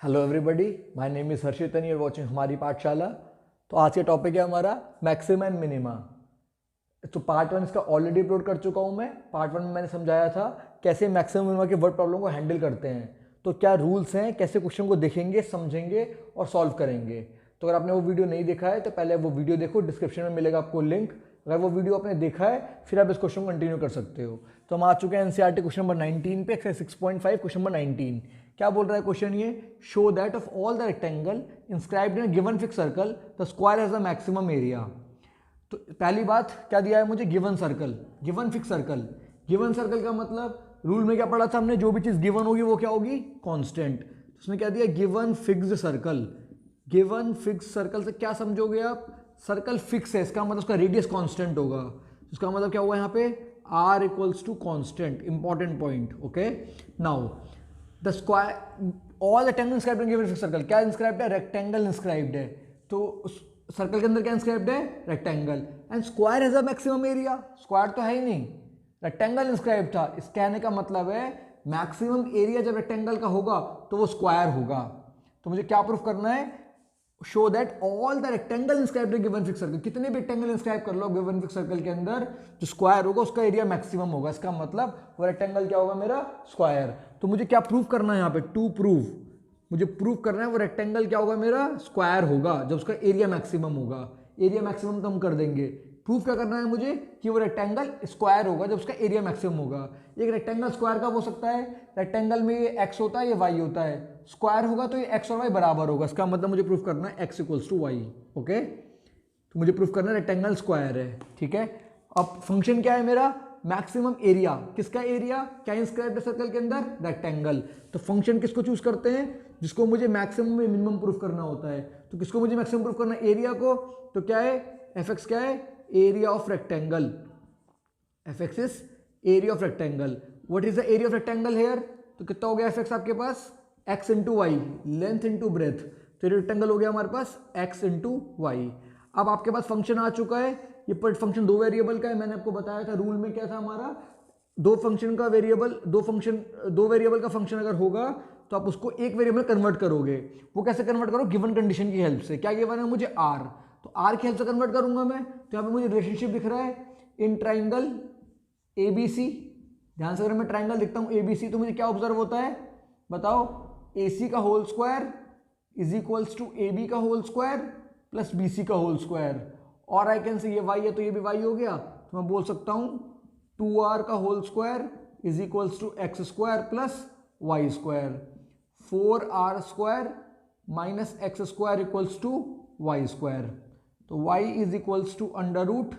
Hello everybody, my name is Harshit and you are watching हमारी पाठशाला। तो आज का टॉपिक है हमारा मैक्सिमा एंड मिनिमा। तो पार्ट वन इसका ऑलरेडी अपलोड कर चुका हूँ मैं। पार्ट वन में मैंने समझाया था कैसे मैक्सिमम मिनिमा के वर्ड प्रॉब्लम को हैंडल करते हैं, तो क्या रूल्स हैं, कैसे क्वेश्चन को देखेंगे, समझेंगे और सॉल्व करेंगे। तो अगर आपने वो वीडियो नहीं देखा है तो पहले वो वीडियो देखो, डिस्क्रिप्शन में मिलेगा आपको लिंक। अगर वो वीडियो आपने देखा है फिर आप इस क्वेश्चन को कंटिन्यू कर सकते हो। तो हम आ चुके हैं एनसीईआरटी क्वेश्चन नंबर 19 पे, एक्सरसाइज 6.5 क्वेश्चन नंबर 19। क्या बोल रहा है क्वेश्चन ये? Show that of all the rectangle inscribed in given fix circle the square has the maximum area. तो पहली बात क्या दिया है मुझे? Given circle, given fix circle. Given circle का मतलब रूल में क्या पढ़ा था हमने? जो भी चीज गिवन होगी वो क्या होगी? कांस्टेंट। उसने क्या दिया? Given fixed circle. Given fix circle से क्या समझोगे आप? सर्कल फिक्स है, इसका मतलब उसका रेडियस कांस्टेंट होगा। इसका मतलब क्या हुआ यहाँ पे? r equals to constant. Important point. Okay, now the square all rectangle inscribed in given fix circle. क्या इंस्क्राइब्ड है? रेक्टेंगल इंस्क्राइब्ड है। तो सर्कल के अंदर क्या इंस्क्राइब्ड है? Rectangle. And square has a maximum area. Square तो है ही नहीं, रेक्टेंगल इंस्क्राइब था। इस कहने का मतलब है मैक्सिमम एरिया जब रेक्टेंगल का होगा तो वो स्क्वायर होगा। तो मुझे क्या प्रूफ करना है? Show that all the rectangle inscribed in given fix circle. कितने भी रेक्टेंगल इंस्क्राइब कर लो गिवन फिक्स सर्कल के अंदर, जो स्क्वायर होगा उसका एरिया मैक्सिमम होगा। इसका मतलब वो रेक्टेंगल क्या होगा? मेरा स्क्वायर। तो मुझे क्या प्रूफ करना है यहाँ पे? टू प्रूव, मुझे प्रूव करना है वो रेक्टेंगल क्या होगा? मेरा स्क्वायर होगा जब उसका एरिया मैक्सिमम होगा। एरिया मैक्सिमम तो हम कर देंगे। प्रूफ क्या करना है मुझे? कि वो रेक्टेंगल स्क्वायर होगा जब उसका एरिया मैक्सिमम होगा। एक रेक्टेंगल स्क्वायर कब हो सकता है? रेक्टेंगल में ये एक्स होता है, ये वाई होता है। स्क्वायर होगा तो ये एक्स और वाई बराबर होगा। इसका मतलब मुझे प्रूफ करना है X equals to Y. Okay, तो मुझे प्रूफ करना है रेक्टेंगल स्क्वायर है। ठीक है, अब फंक्शन क्या है मेरा? Maximum area. किसका एरिया? क्या इंस्क्राइब्ड है सर्कल के अंदर? रेक्टेंगल। तो फंक्शन किसको चूज करते हैं? जिसको मुझे मैक्सिमम में मिनिमम प्रूफ करना होता है। तो किसको मुझे मैक्सिमम प्रूफ करना है? एरिया को। तो क्या है? एफ एक्स क्या है? Area of rectangle. F x is area of rectangle. What is the area of rectangle here? तो कितना हो गया एफ एक्स आपके पास? X into y, length into breadth. तो रेक्टेंगल हो गया हमारे पास एक्स इंटू वाई। अब आपके पास फंक्शन आ चुका है। ये पर फंक्शन दो वेरिएबल का है। मैंने आपको बताया था रूल में क्या था हमारा? दो फंक्शन का वेरिएबल, दो वेरिएबल का फंक्शन अगर होगा तो आप उसको एक वेरिएबल कन्वर्ट करोगे। वो कैसे कन्वर्ट करो? गिवन कंडीशन की हेल्प से। क्या गिवन है मुझे? आर। तो आर की हेल्प से कन्वर्ट करूंगा मैं। तो यहाँ पे मुझे रिलेशनशिप दिख रहा है इन ट्राइंगल एबीसी। ध्यान से अगर मैं ट्राइंगल देखता हूँ एबीसी तो मुझे क्या ऑब्जर्व होता है? बताओ। AC का whole square is equals to AB का होल स्क्वायर प्लस BC का होल स्क्वायर। और आई कैन से ये y है तो ये भी y हो गया। तो मैं बोल सकता हूँ 2r का whole square is equals to x square plus y square. 4r square minus x square equals to y square. तो y is equals to under root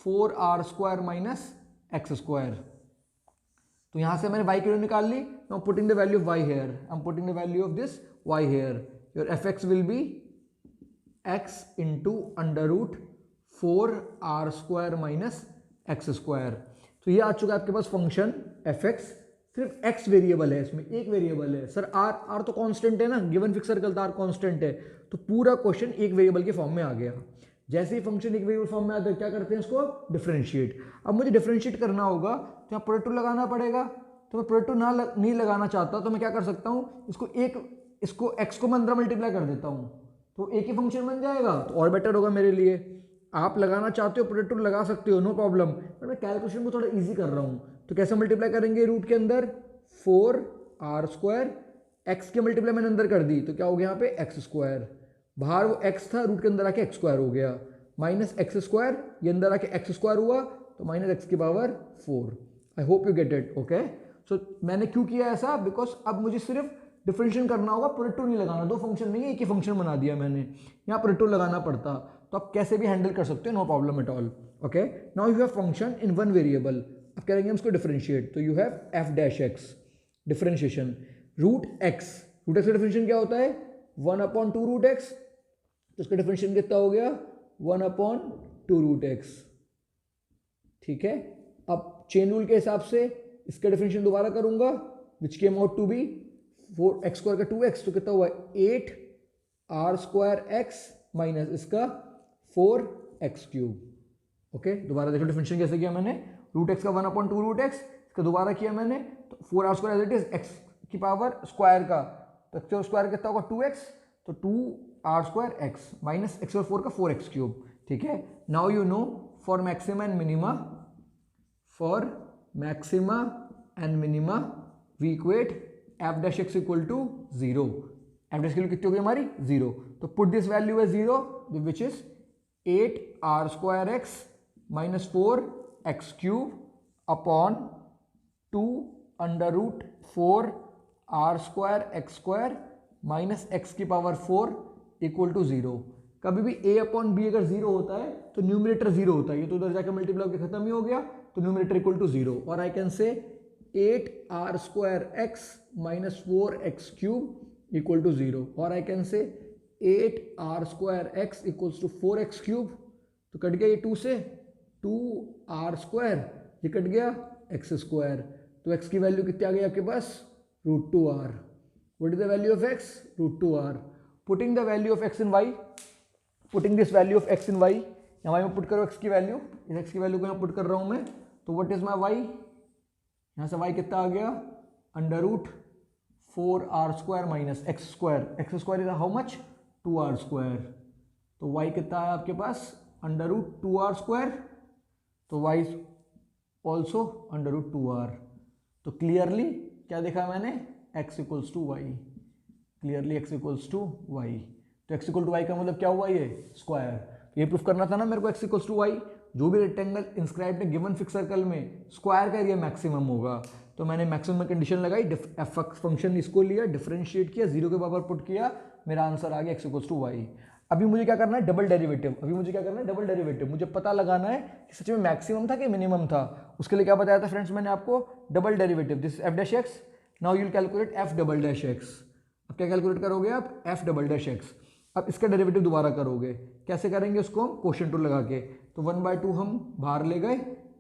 4r square minus x square. तो यहां से मैंने y की value निकाल ली। I am putting the value of y here. I am putting the value of this y here. Your fx will be x into under root 4r square minus x square. तो ये आ चुका है आपके पास function fx। सिर्फ x variable है, इसमें एक variable है। सर r तो कांस्टेंट है ना, गिवन फिक्स सर्कल था, r कांस्टेंट है। तो पूरा क्वेश्चन एक वेरिएबल के फॉर्म में आ गया। जैसे ही फंक्शन एक वेरिएबल फॉर्म में आता है क्या करते हैं? इसको डिफरेंशिएट। अब मुझे डिफरेंशिएट करना होगा तो यहाँ प्रोडक्ट टू लगाना पड़ेगा। तो मैं प्रोडक्ट टू नहीं लगाना चाहता तो मैं क्या कर सकता हूँ? इसको x को मैं अंदर मल्टीप्लाई कर देता हूँ तो एक ही फंक्शन बन जाएगा, तो और बेटर होगा मेरे लिए। आप लगाना चाहते हो प्रोडक्ट टू लगा सकते हो, नो प्रॉब्लम। बट मैं कैलकुलेशन को थोड़ा ईजी कर रहा हूँ। तो कैसे मल्टीप्लाई करेंगे? रूट के अंदर 4r स्क्वायर, एक्स की मल्टीप्लाई मैंने अंदर कर दी तो क्या हो गया यहाँ पे? X square. बाहर वो x था, रूट के अंदर आके एक्स स्क्वायर हो गया, माइनस एक्स स्क्वायर, ये अंदर आके एक्स स्क्वायर हुआ तो माइनस एक्स की power 4। I hope you get it. Okay, so मैंने क्यों किया ऐसा? बिकॉज अब मुझे सिर्फ डिफरेंशिएट करना होगा, प्रोडक्ट टू नहीं लगाना। दो फंक्शन नहीं है, एक ही फंक्शन बना दिया मैंने। यहाँ प्रोडक्ट टू लगाना पड़ता तो आप कैसे भी हैंडल कर सकते हो, no problem at all. Okay, now you have function in one variable. अब करेंगे हम इसको डिफरेंशिएट। तो you have F dash X differentiation root X. Root x का डिफरेंशिएशन क्या होता है? 1/2 रूट एक्स। तो इसका डिफरेंशिएशन कितना हो गया? 1/2 रूट एक्स। ठीक है, अब चेन रूल के हिसाब से इसका डिफरेंशिएशन दोबारा करूंगा, which came out to be 4x square का 2x। तो कितना हुआ? 8r स्क्वायर x माइनस इसका 4x क्यूब। ओके, दोबारा देखो डिफरेंशिएशन कैसे किया मैंने? रूट एक्स का 1/2 रूट एक्स, इसका दोबारा किया मैंने तो 4r square as it is X की पावर स्क्वायर का तो एक्स स्क्वायर कितना होगा 2x, तो 2r² x माइनस x/4 का 4x³, ठीक है। Now you know for maxima and minima, for maxima and minima we equate f' equal to 0। f' की वैल्यू कितनी होगी हमारी 0, तो put this value as 0 which is 8r² x minus 4x³ upon 2 under root 4r² x² minus x⁴ equal to 0। कभी भी a upon B अगर 0 होता है तो न्यूमरेटर 0 होता है, ये तो उधर जाकर मल्टीप्लाई होकर खत्म ही हो गया, तो न्यूमरेटर इक्वल टू 0। और आई कैन से 8r² x minus 4x³ equal to 0, और आई कैन से 8r² x equals to 4x³, तो कट गया ये 2 से, 2r², ये कट गया x², तो x की वैल्यू कितनी आ गई आपके पास √2r। What is the value of x? √2r. Putting the value of x in y, putting this value of x in y, यहाँ y में पुट करो x की वैल्यू, इस x की वैल्यू को यहाँ पुट कर रहा हूँ मैं, तो what is my y? यहाँ से y कितना आ गया √4r² minus x² is how much? 2r², तो y कितना है आपके पास √2r², तो y is also √2r। तो क्लियरली क्या देखा मैंने, x equals to Y, clearly x equals to Y. तो x इक्वल टू वाई का मतलब क्या हुआ, ये स्क्वायर। ये प्रूफ करना था ना मेरे को x इक्वल्स टू वाई, जो भी रेक्टेंगल इंस्क्राइब्ड है गिवन फिक्स सर्कल में स्क्वायर का एरिया मैक्सिमम होगा, तो मैंने मैक्सिमम कंडीशन लगाई, एफ फंक्शन इसको लिया, डिफरेंशिएट किया, 0 के बराबर पुट किया, मेरा आंसर आ गया x इक्वल्स टू वाई। अभी मुझे क्या करना है, डबल डेरिवेटिव। अभी मुझे क्या करना है, डबल डेरिवेटिव। मुझे पता लगाना है कि सच में मैक्सिमम था कि मिनिमम था। उसके लिए क्या बताया था फ्रेंड्स मैंने आपको, double derivative, this f'(x). Now you will calculate f'(x). अब क्या कैलकुलेट करोगे आप, f'(x). अब इसका डेरिवेटिव दोबारा करोगे, कैसे करेंगे उसको हम, कोशेंट रूल लगा के। तो 1/2 हम बाहर ले गए,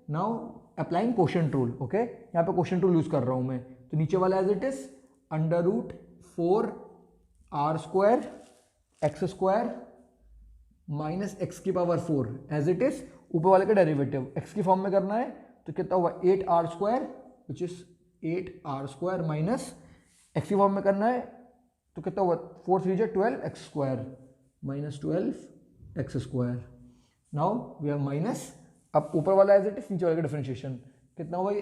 now applying quotient rule, okay. यहाँ पे कोशेंट रूल यूज कर रहा हूँ मैं, तो नीचे वाला as it is √4r² x² minus x⁴ as it is, ऊपर वाले का डेरिवेटिव x की फॉर्म में करना है, तो कितना हुआ 8r² which is 8r² minus x की फॉर्म में करना है, तो कितना हुआ 4 3 12x² minus 12x²। Now we have minus, अब ऊपर वाला एज इट इज, नीचे वाले का डिफरेंशिएशन कितना हुआ, ये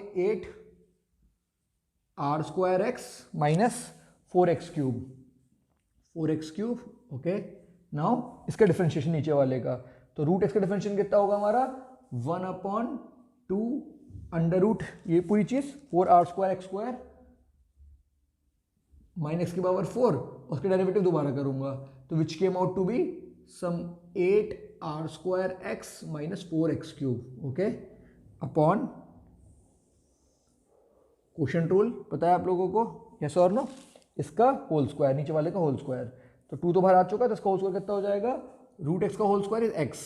8r² x minus 4x³, okay. Now इसका डिफरेंशिएशन नीचे वाले का, तो √x का डिफरेंशिएशन कितना होगा हमारा 1/2 अंडर रूट ये पूरी चीज 4r² x² माइनस x⁴, उसके डेरिवेटिव दोबारा करूंगा, तो which came out to be some 8r² x minus 4x³, okay, upon quotient rule पता है आप लोगों को, यस और नो, इसका होल स्क्वायर, नीचे वाले का होल स्क्वायर। तो 2 तो बाहर आ चुका है, तो इसका होल स्क्वायर कितना हो जाएगा, √x का होल स्क्वायर इज x,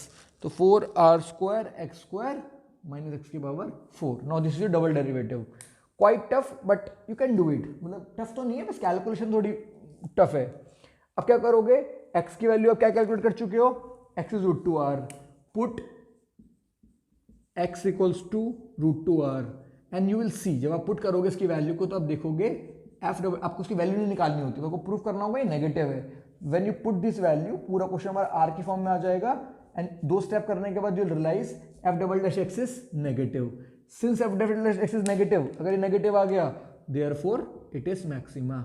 तो 4r² x² minus x⁴। Now this is double derivative, quite tough but you can do it, मतलब टफ तो नहीं है, बस कैलकुलेशन थोड़ी टफ है। अब क्या करोगे, x की वैल्यू अब क्या कैलकुलेट कर चुके हो, x is √2r, put x equals to √2r and you will see, जब आप पुट करोगे इसकी वैल्यू को, तो आप देखोगे आपको उसकी वैल्यू नहीं निकालनी होती, आपको प्रूफ करना होगा ये नेगेटिव है। When you put this value, पूरा क्वेश्चन हमारा आर की फॉर्म में आ जाएगा, एंड 2 स्टेप करने के बाद you realise f'(x) is negative. Since f'(x) is negative, अगर ये नेगेटिव आ गया, therefore it is maxima,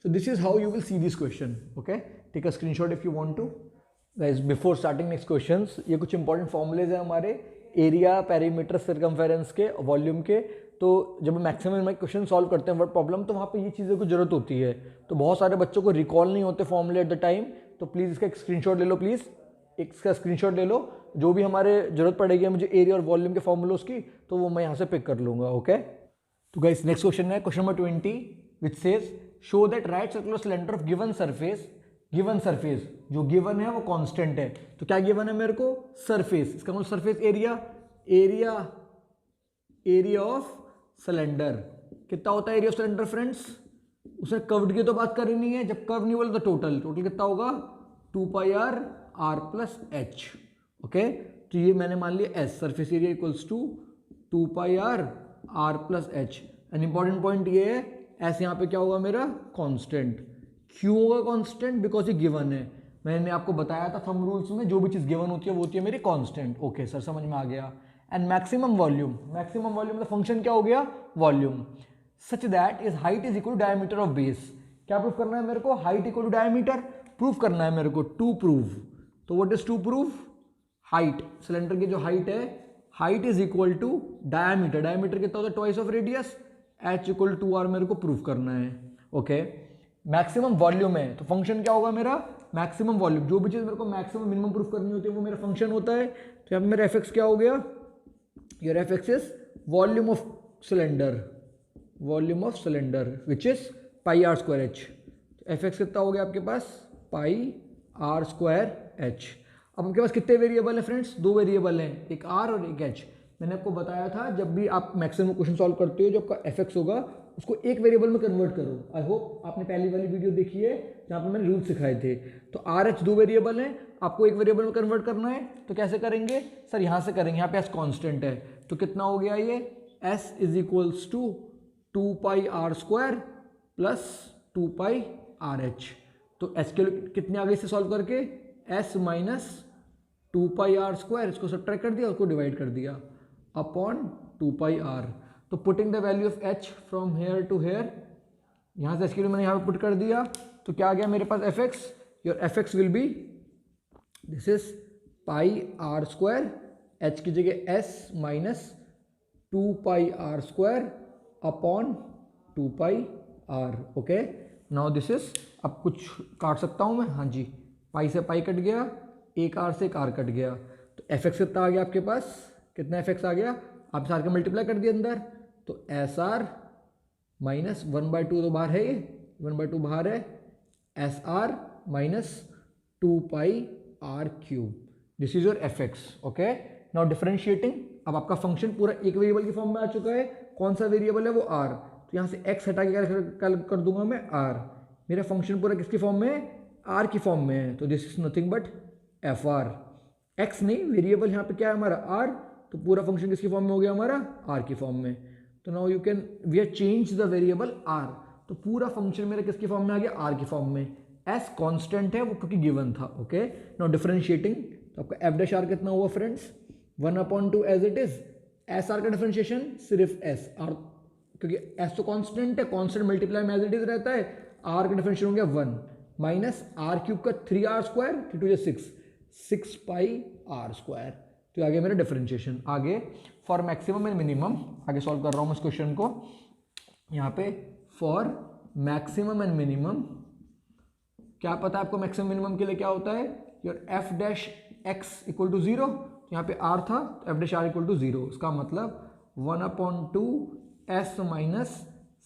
so this is how you will see this question, okay. Take a screenshot if you want to. Guys before starting next questions, ये कुछ important formulae है हमारे area, perimeter, circumference के, volume के। तो जब maximum question solve करते हैं वर्ड प्रॉब्लम, तो वहाँ पे ये चीज़ों की जरूरत होती है। तो बहुत सारे बच्चों को रिकॉल नहीं होते फॉर्मूले एट द टाइम, तो प्लीज़ इसका एक स्क्रीनशॉट ले लो, प्लीज़ इसका स्क्रीनशॉट ले लो। जो भी हमारे जरूरत पड़ेगी मुझे एरिया और वॉल्यूम के फॉर्मूलोज की, तो वो मैं यहाँ से पिक कर लूँगा, ओके। तो गाइस नेक्स्ट क्वेश्चन है question number 20 which says show that right circular cylinder of given surface, given surface जो गिवन है वो कांस्टेंट है। तो क्या गिवन है मेरे को, सरफेस, इसका मतलब सरफेस एरिया ऑफ सिलेंडर। कितना होता है एरिया ऑफ सिलेंडर फ्रेंड्स, उसने कर्व्ड की तो बात करी नहीं है, जब कर्व नहीं बोले तो टोटल कितना होगा 2πr r plus h, okay. तो ये मैंने मान लिया s, surface area equals to 2πr r plus h। An important point ये है एस यहाँ पे क्या होगा मेरा कांस्टेंट, क्यों होगा कांस्टेंट, बिकॉज ये गिवन है। मैंने आपको बताया था थंब रूल्स में जो भी चीज़ गिवन होती है वो होती है मेरी कांस्टेंट। ओके सर, समझ में आ गया। एंड मैक्सिमम वॉल्यूम मतलब फंक्शन क्या हो गया, volume, such that is height is equal to diameter of base. क्या प्रूफ करना है मेरे को, height equal to diameter proof करना है मेरे को, टू प्रूव। तो what is to proof, height, cylinder की जो हाइट है, height is equal to diameter, diameter कितना होता है twice of radius, h equal to r मेरे को प्रूफ करना है। ओके, मैक्सिमम वॉल्यूम है तो फंक्शन क्या होगा मेरा, मैक्सिमम वॉल्यूम, जो भी चीज़ मेरे को मैक्सिमम मिनिमम प्रूफ करनी होती है वो मेरा फंक्शन होता है। तो यहाँ पे मेरा एफ क्या हो गया, your f is volume of cylinder, volume of cylinder which is pi are square h. F कितना हो गया आपके पास, पाई आर स्क्वायर एच। अब आपके पास कितने वेरिएबल है फ्रेंड्स, दो वेरिएबल हैं, एक आर और एक एच। मैंने आपको बताया था जब भी आप मैक्सिमम क्वेश्चन सॉल्व करते हो जो आपका एफ होगा उसको एक वेरिएबल में कन्वर्ट करो। आई होप आपने पहली वाली वीडियो देखी है जहाँ पे मैंने रूल सिखाए थे। तो आर एच दो वेरिएबल हैं, आपको एक वेरिएबल में कन्वर्ट करना है, तो कैसे करेंगे सर, यहाँ से करेंगे, यहाँ पे एस कॉन्स्टेंट है तो कितना हो गया ये, s is equals to 2 pi are square plus 2 pi r h. तो एस के कितने आगे से सॉल्व करके, s minus 2 pi are square, इसको सब्ट्रैक्ट कर दिया, उसको डिवाइड कर दिया अपॉन 2 पाई आर। तो putting the value of h from here to here, यहाँ से एच के लिए मैंने यहाँ पे पुट कर दिया, तो क्या आ गया मेरे पास f x, your f x will be this is pi are square, h की जगह s minus 2 pi are square upon 2 pi are. Okay, now this is, अब कुछ काट सकता हूँ मैं, हाँ जी, पाई से पाई कट गया, एक आर से एक आर कट गया, तो एफ एक्स कितना आ गया आपके पास, कितना एफ एक्स आ गया, आप सार के मल्टीप्लाई कर दिया अंदर, तो एस आर माइनस 1/2 तो बाहर है, ये 1/2 बाहर है, s r minus 2 pi are cube, this is your f x. Okay, now differentiating, अब आपका फंक्शन पूरा एक वेरिएबल की फॉर्म में आ चुका है, कौन सा वेरिएबल है वो आर, तो यहाँ से x हटा के कर दूंगा मैं r, मेरा फंक्शन पूरा किसकी फॉर्म में है, r की फॉर्म में है, तो this is nothing but F R, x नहीं, वेरिएबल यहाँ पे क्या है हमारा r, तो पूरा फंक्शन किसकी फॉर्म में हो गया हमारा, r की फॉर्म में। तो now you can, we have change the variable r, तो पूरा फंक्शन मेरा किसकी फॉर्म में आ गया, r की फॉर्म में, s कांस्टेंट है वो क्योंकि गिवन था। ओके, नाउ डिफरेंशिएटिंग, तो आपका एफ डैश आर कितना हुआ friends, 1/2 as it is, s r का डिफरेंशिएशन सिर्फ एस आर, क्योंकि एस तो कांस्टेंट है, कांस्टेंट मल्टीप्लाई में एज इट इज रहता है, आर का डिफरेंशिएशन हो गया 1 माइनस आर क्यूब का 3r square, 3 2 6, 6 pi are square, तो आगे मेरा डिफरेंशिएशन। आगे फॉर मैक्सिमम एंड मिनिमम, आगे सॉल्व कर रहा हूँ इस क्वेश्चन को, यहाँ पे फॉर मैक्सिमम एंड मिनिमम, क्या पता है आपको मैक्सिमम मिनिमम के लिए क्या होता है, your f dash x equal to 0, यहाँ पे r था तो f dash r equal to 0, इसका मतलब 1/2 s minus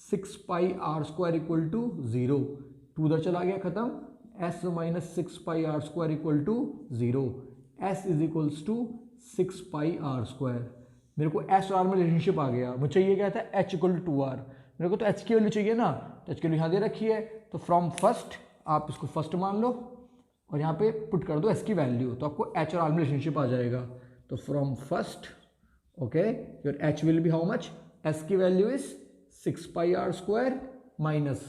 6 pi are square equal to 0, 2 उधर चला गया खत्म, s minus 6 pi are square equal to 0, s is equals to 6 pi are square. मेरे को एस और आर में रिलेशनशिप आ गया, मुझे चाहिए क्या था, एच इक्वल टू 2r, मेरे को तो एच की वैल्यू चाहिए ना, तो एच की वैल्यू यहाँ दे रखी है, तो फ्रॉम फर्स्ट आप इसको फर्स्ट मान लो और यहाँ पे पुट कर दो एस की वैल्यू, तो आपको एच और आर में रिलेशनशिप आ जाएगा। तो from first, okay, your h will be how much, s की value is 6 pi are square minus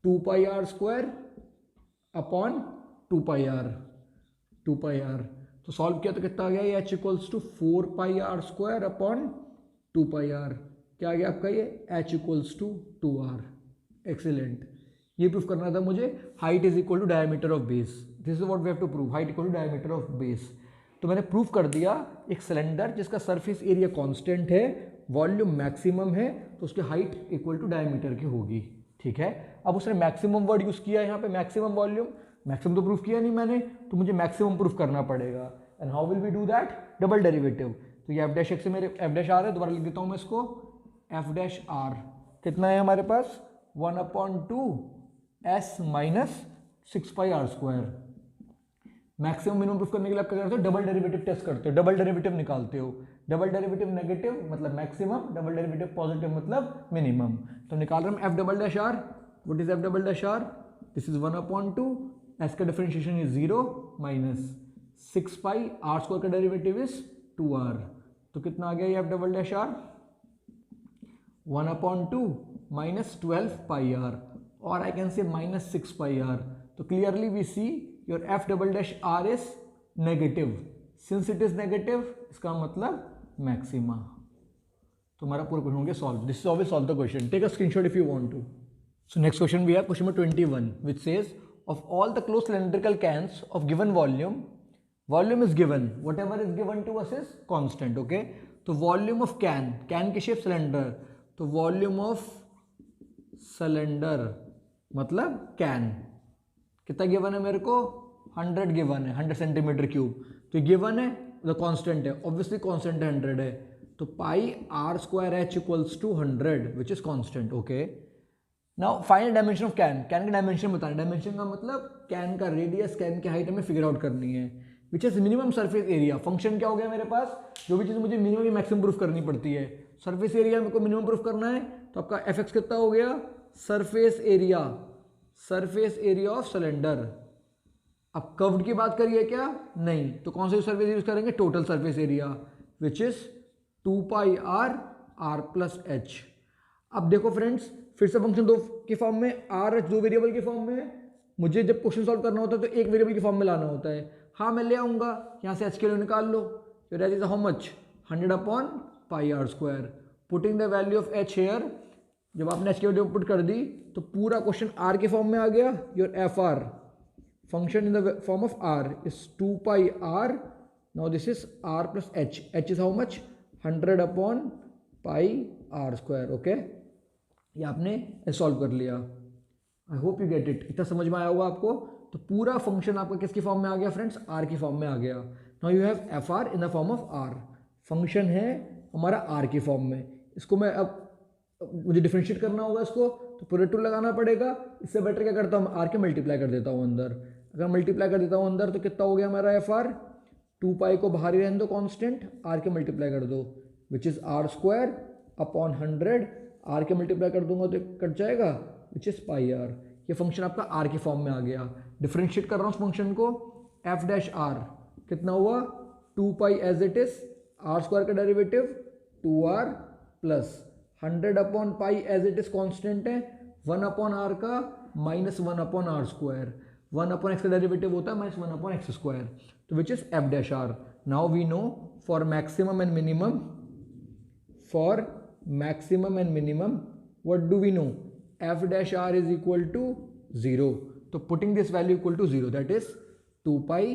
2 pi are square upon 2 pi r, 2 pi r, तो सॉल्व किया तो कितना आ गया ये, h equals to 4 pi are square upon 2 pi r, क्या आ गया आपका ये, h equals to 2r। Excellent, ये प्रूफ करना था मुझे, height is equal to diameter of base, this is what we have to prove, height equal to diameter of base. तो मैंने प्रूफ कर दिया, एक सिलेंडर जिसका सरफेस एरिया कांस्टेंट है, वॉल्यूम मैक्सिमम है, तो उसकी हाइट इक्वल टू डायमीटर की होगी। ठीक है, अब उसने मैक्सिमम वर्ड यूज किया है यहाँ पे, मैक्सिमम वॉल्यूम, मैक्सिमम तो प्रूफ किया नहीं मैंने, तो मुझे मैक्सिमम प्रूफ करना पड़ेगा। And how will we do that, double derivative, तो ये एफ डैश एक्स से मेरे एफ डैश आर है, दोबारा लिख देता हूँ मैं इसको, एफ डैश आर कितना है हमारे पास, 1/2 s minus 6 pi are square. Maximum minimum proof करने के लिए आप क्या करते हो, डबल डेरिवेटिव टेस्ट करते हो, डबल डेरिवेटिव निकालते हो, डबल डेरिवेटिव नेगेटिव मतलब मैक्सिमम, डबल डेरिवेटिव पॉजिटिव मतलब मिनिमम। तो निकाल रहा हूँ f double dash r, what is f double dash r, this is 1/2, s का differentiation is 0 minus 6 pi are square का डेरिवेटिव इज 2r, तो कितना आ गया ये f double dash r, 1/2 minus 12 pi r, or I can say minus 6 pi r. So clearly we see your f double dash r is negative. Since it is negative, इसका मतलब maxima. तो हमारा पूरा क्वेश्चन हो गया solve. This is always solve the question. Take a screenshot if you want to. So next question we have question number 21 which says of all the closed cylindrical cans of given volume is given, whatever is given to us is constant. Okay, तो volume of can की shape cylinder, तो volume of cylinder मतलब can कितना given है मेरे को, 100 given है, 100 centimetre cube. तो गिवन है, तो कांस्टेंट है, ऑब्वियसली कांस्टेंट 100 है, तो pi are square h equals to 100 which is constant. Okay, now find dimension of can का डायमेंशन बताना. डायमेंशन का मतलब कैन का रेडियस, कैन की हाइट हमें फिगर आउट करनी है. Which is minimum surface area. Function क्या हो गया मेरे पास, जो भी चीज़ मुझे मिनिमम या मैक्सिमम प्रूफ करनी पड़ती है. सरफेस एरिया मेरे को मिनिमम प्रूफ करना है, तो आपका एफ एक्स कितना हो गया, सरफेस एरिया ऑफ सिलेंडर. अब कर्व्ड की बात करिए क्या, नहीं, तो कौन सा सरफेस यूज करेंगे, total surface area which is 2 pi r plus h. अब देखो फ्रेंड्स, फिर से फंक्शन दो के फॉर्म में, आर एच दो वेरिएबल के फॉर्म में. मुझे जब क्वेश्चन सॉल्व करना होता है तो एक वेरिएबल के फॉर्म में लाना होता है. हाँ, मैं ले आऊँगा, यहाँ से एच के लिए निकाल लो. तो that is how much, 100 upon pi are square. Putting the value of h here, जब आपने एच की वैल्यू पुट कर दी तो पूरा क्वेश्चन आर के फॉर्म में आ गया. Your f are function in the form of r is 2 pi r. Now this is r plus h. H is how much, 100 upon pi are square. Okay, ये आपने solve कर लिया. I hope you get it. इतना समझ में आया होगा आपको. तो पूरा फंक्शन आपका किसकी फॉर्म में आ गया फ्रेंड्स, आर की फॉर्म में आ गया. Now you have f r in the form of r. Function है हमारा आर की फॉर्म में. इसको मैं अब मुझे डिफरेंशिएट करना होगा इसको, तो पूरे टू लगाना पड़ेगा. इससे बेटर क्या करता हूँ, आर के मल्टीप्लाई कर देता हूँ अंदर. अगर मल्टीप्लाई कर देता हूँ अंदर तो कितना हो गया हमारा एफ आर, 2 पाई को बाहर ही रहने दो कांस्टेंट, आर के मल्टीप्लाई कर दो which is r square upon 100. R के मल्टीप्लाई कर दूंगा तो कट जाएगा विच इज पाई आर. ये फंक्शन आपका आर के फॉर्म में आ गया. डिफरेंशिएट कर रहा हूँ उस फंक्शन को, एफ डैश आर कितना हुआ, 2 pi as it is, r square का derivative 2r plus 100 upon pi as it is constant है, 1 अपॉन आर का minus 1 upon r square. 1 upon x का डेरिवेटिव होता है माइनस 1 अपॉन एक्स स्क्वायर, तो which is f dash r. Now we know for maximum and minimum, what do we know, f dash r is equal to 0. तो putting this value equal to 0, that is 2 pi,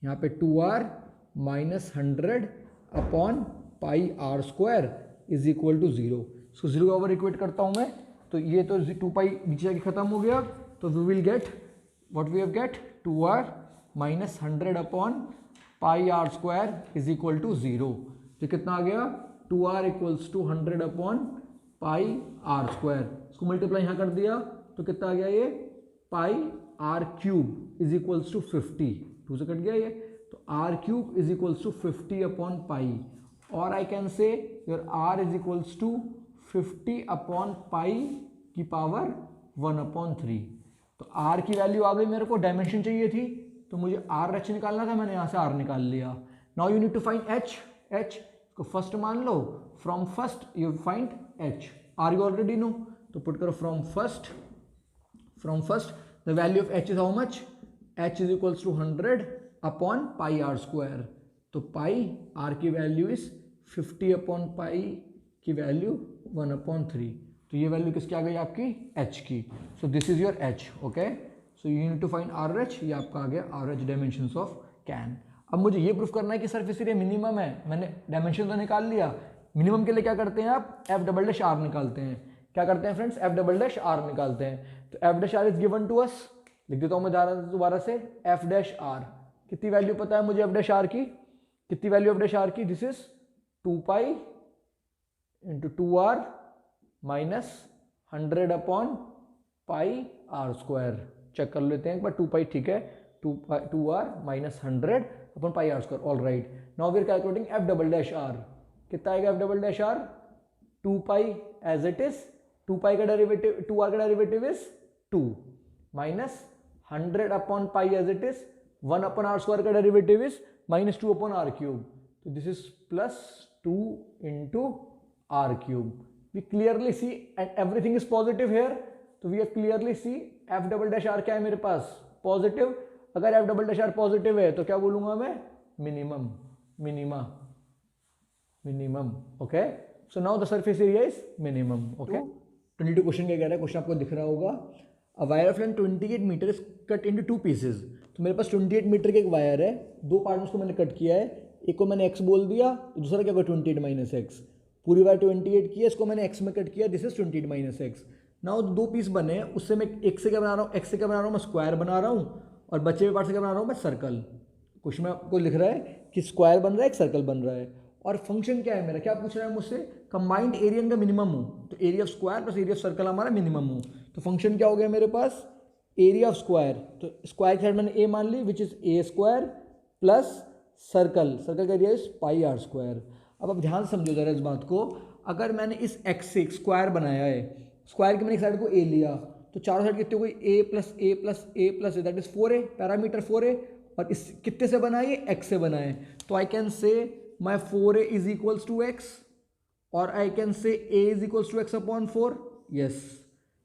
यहाँ पे 2r minus 100 upon pi are square is equal to 0. इसको 0 over equate करता हूँ मैं, तो ये तो 2 पाई नीचे जाके खत्म हो गया. तो we will get what we have get, 2r minus 100 upon pi are square is equal to 0. तो कितना आ गया, 2r equals to 100 upon pi are square. इसको मल्टीप्लाई यहाँ कर दिया तो कितना आ गया, ये pi are cube is equals to 50. 2 से कट गया ये, तो r cube is equals to 50 upon pi. और I can say your are is equals to 50 upon pi की पावर 1 अपॉन 3. तो आर की वैल्यू आ गई मेरे को. डायमेंशन चाहिए थी तो मुझे आर एच निकालना था, मैंने यहाँ से आर निकाल लिया. Now you need to find h. को फर्स्ट मान लो, from first you find h. R you already know, तो पुट करो from first the value of h is how much, h is equals to 100 upon pi are square. तो pi are की value is 50 upon pi की value 1 upon 3. तो ये value किसकी आ गई आपकी, एच की. So this is your h. Okay, so you need to find r h. ये आपका आ गया r h dimensions of can. अब मुझे ये प्रूफ करना है कि सरफेस एरिया मिनिमम है. मैंने डायमेंशन तो निकाल लिया. मिनिमम के लिए क्या करते हैं आप, एफ डबल डैश आर निकालते हैं. क्या करते हैं friends, f double dash r निकालते हैं. तो f dash r is given to us, लिख देता हूँ मैं दोबारा से, एफ डैश आर. कितनी वैल्यू पता है मुझे एफ डैश आर की, कितनी वैल्यू एफ डैश आर की, this is 2 pi into 2r minus 100 upon pi are square. Check कर लेते हैं एक बार, 2 पाई ठीक है, 2r minus 100 upon pi are square. All right, now we are calculating f double dash are. कितना आएगा f double dash r, 2 pi as it is, 2 pi का derivative, 2r का derivative is 2 minus 100 upon pi as it is, 1 upon r square का derivative is minus 2 upon r cube. तो this is plus 2 into r cube. We clearly C and everything is positive here, तो we clearly see f double dash r क्या है मेरे पास, positive. अगर f double dash r positive है तो क्या बोलूंगा मैं, minimum, minima, minimum. Okay, so now the surface area is minimum. Okay, 22 question क्या कह रहा है, क्वेश्चन आपको दिख रहा होगा। A wire of length 28 metres is cut into 2 pieces. तो मेरे पास 28 मीटर का एक वायर है, दो पार्ट में उसको मैंने कट किया है, एक को मैंने x बोल दिया तो दूसरा क्या होगा 28 माइनस एक्स। पूरी वायर 28 की है, इसको मैंने x में कट किया, this is 28 minus x. Now दो पीस बने, उससे मैं एक से क्या बना रहा हूँ, x से क्या बना रहा हूँ, मैं स्क्वायर बना रहा हूँ, और बचे हुए पार्ट से क्या बना रहा हूँ, मैं सर्कल। क्वेश्चन में आपको लिख रहा है कि स्क्वायर बन रहा है, एक सर्कल बन रहा है, और फंक्शन क्या है मेरा, क्या पूछ रहा है मुझसे, कंबाइंड एरिया का मिनिमम हो, तो area of square plus area of circle हमारा मिनिमम हो। तो फंक्शन क्या हो गया मेरे पास, एरिया ऑफ स्क्वायर, तो स्क्वायर की साइड मैंने ए मान ली which is a square plus circle, circle का area is pi are square. अब आप ध्यान से समझो जरा इस बात को, अगर मैंने इस एक्स से स्क्वायर बनाया है, स्क्वायर की मैंने एक साइड को ए लिया, तो चारों साइड कितने हो गई, a plus a plus a plus a, that is 4a, perimeter 4a, और इस कितने से बना है, एक्स से बना है, तो I can say my 4a is equals to x, और I can say a is equals to x upon 4। Yes,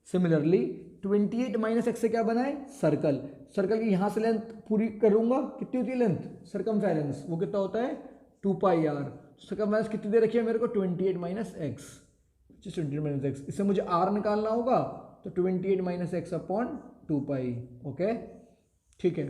similarly 28 minus x से क्या बना है, सर्कल, सर्कल की यहाँ से लेंथ पूरी करूँगा, कितनी होती है लेंथ, सर्कमफेरेंस, वो कितना होता है 2 पाई आर। सर्कमफेरेंस कितनी दे रखी है मेरे को, 28 माइनस एक्स, 28 माइनस एक्स, इससे मुझे आर निकालना होगा, तो 28 minus x upon 2 pi. Okay, ठीक है।